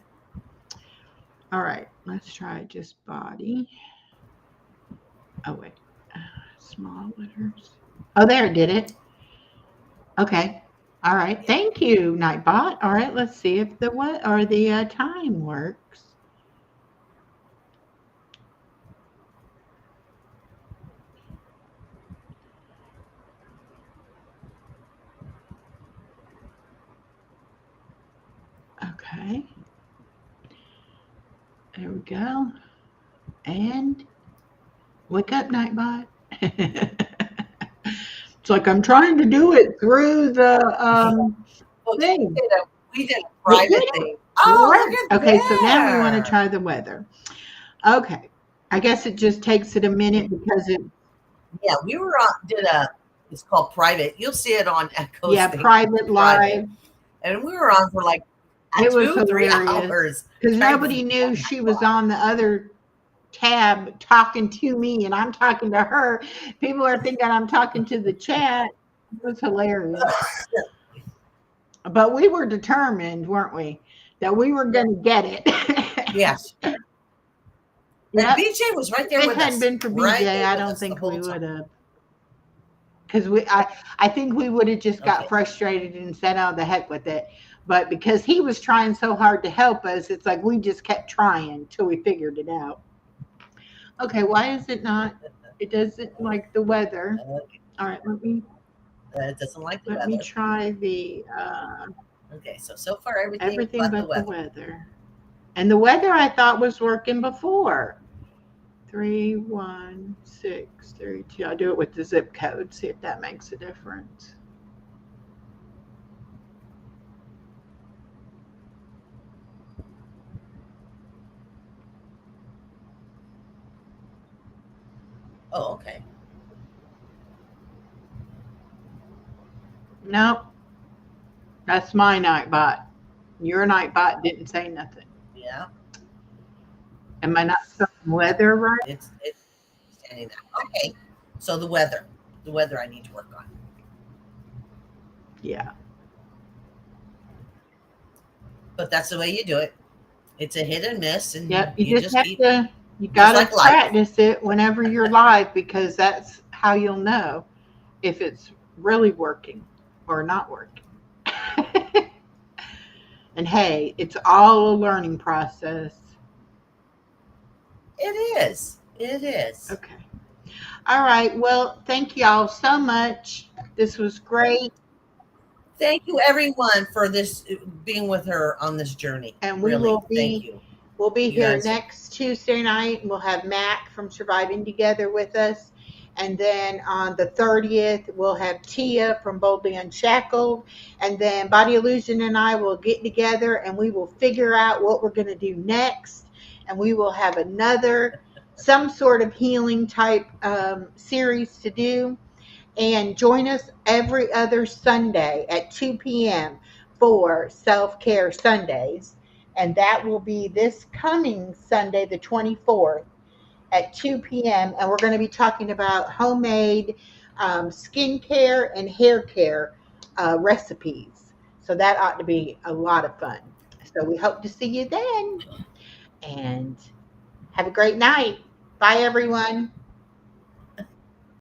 All right, let's try just body. Oh wait, small letters. Oh, there, it did it. Okay. All right. Thank you, Nightbot. All right, let's see if the time works. Okay. There we go. And wake up, Nightbot. It's like I'm trying to do it through the thing. We did a private thing. Oh, look at okay, there. So now we want to try the weather. Okay. I guess it just takes it a minute because it. Yeah, we were it's called private. You'll see it on Echo. Yeah, private live. And we were on for like it was 2-3 hours. Because nobody knew she was on the other tab talking to me and I'm talking to her. People are thinking I'm talking to the chat. It was hilarious. But we were determined, weren't we, that we were going to get it. Yes. And BJ was right there with us. If it hadn't been for BJ, I don't think we would have. Because I think we would have just got frustrated and said, oh, the heck with it. But because he was trying so hard to help us, it's like we just kept trying until we figured it out. Okay, why is it not? It doesn't like the weather. All right, it doesn't like the weather. Let me try the. Okay, so far everything but the weather. And the weather I thought was working before. 31632. I'll do it with the zip code. See if that makes a difference. Oh, okay. Nope. That's my Nightbot. Your Nightbot didn't say nothing. Yeah. Am I not showing weather right? It's standing there. Okay. So the weather I need to work on. Yeah. But that's the way you do it. It's a hit and miss, and yep. You just have to. You gotta practice it whenever you're live, because that's how you'll know if it's really working or not working. And hey, it's all a learning process. It is. Okay. All right. Well, thank y'all so much. This was great. Thank you, everyone, for being with her on this journey. And we thank you. We'll be here next Tuesday night. We'll have Mac from Surviving Together with us. And then on the 30th, we'll have Tia from Boldly Unshackled. And then Body Illusion and I will get together and we will figure out what we're going to do next. And we will have some sort of healing type series to do. And join us every other Sunday at 2 p.m. for Self Care Sundays. And that will be this coming Sunday, the 24th at 2 p.m. And we're going to be talking about homemade skincare and hair care recipes. So that ought to be a lot of fun. So we hope to see you then. And have a great night. Bye, everyone.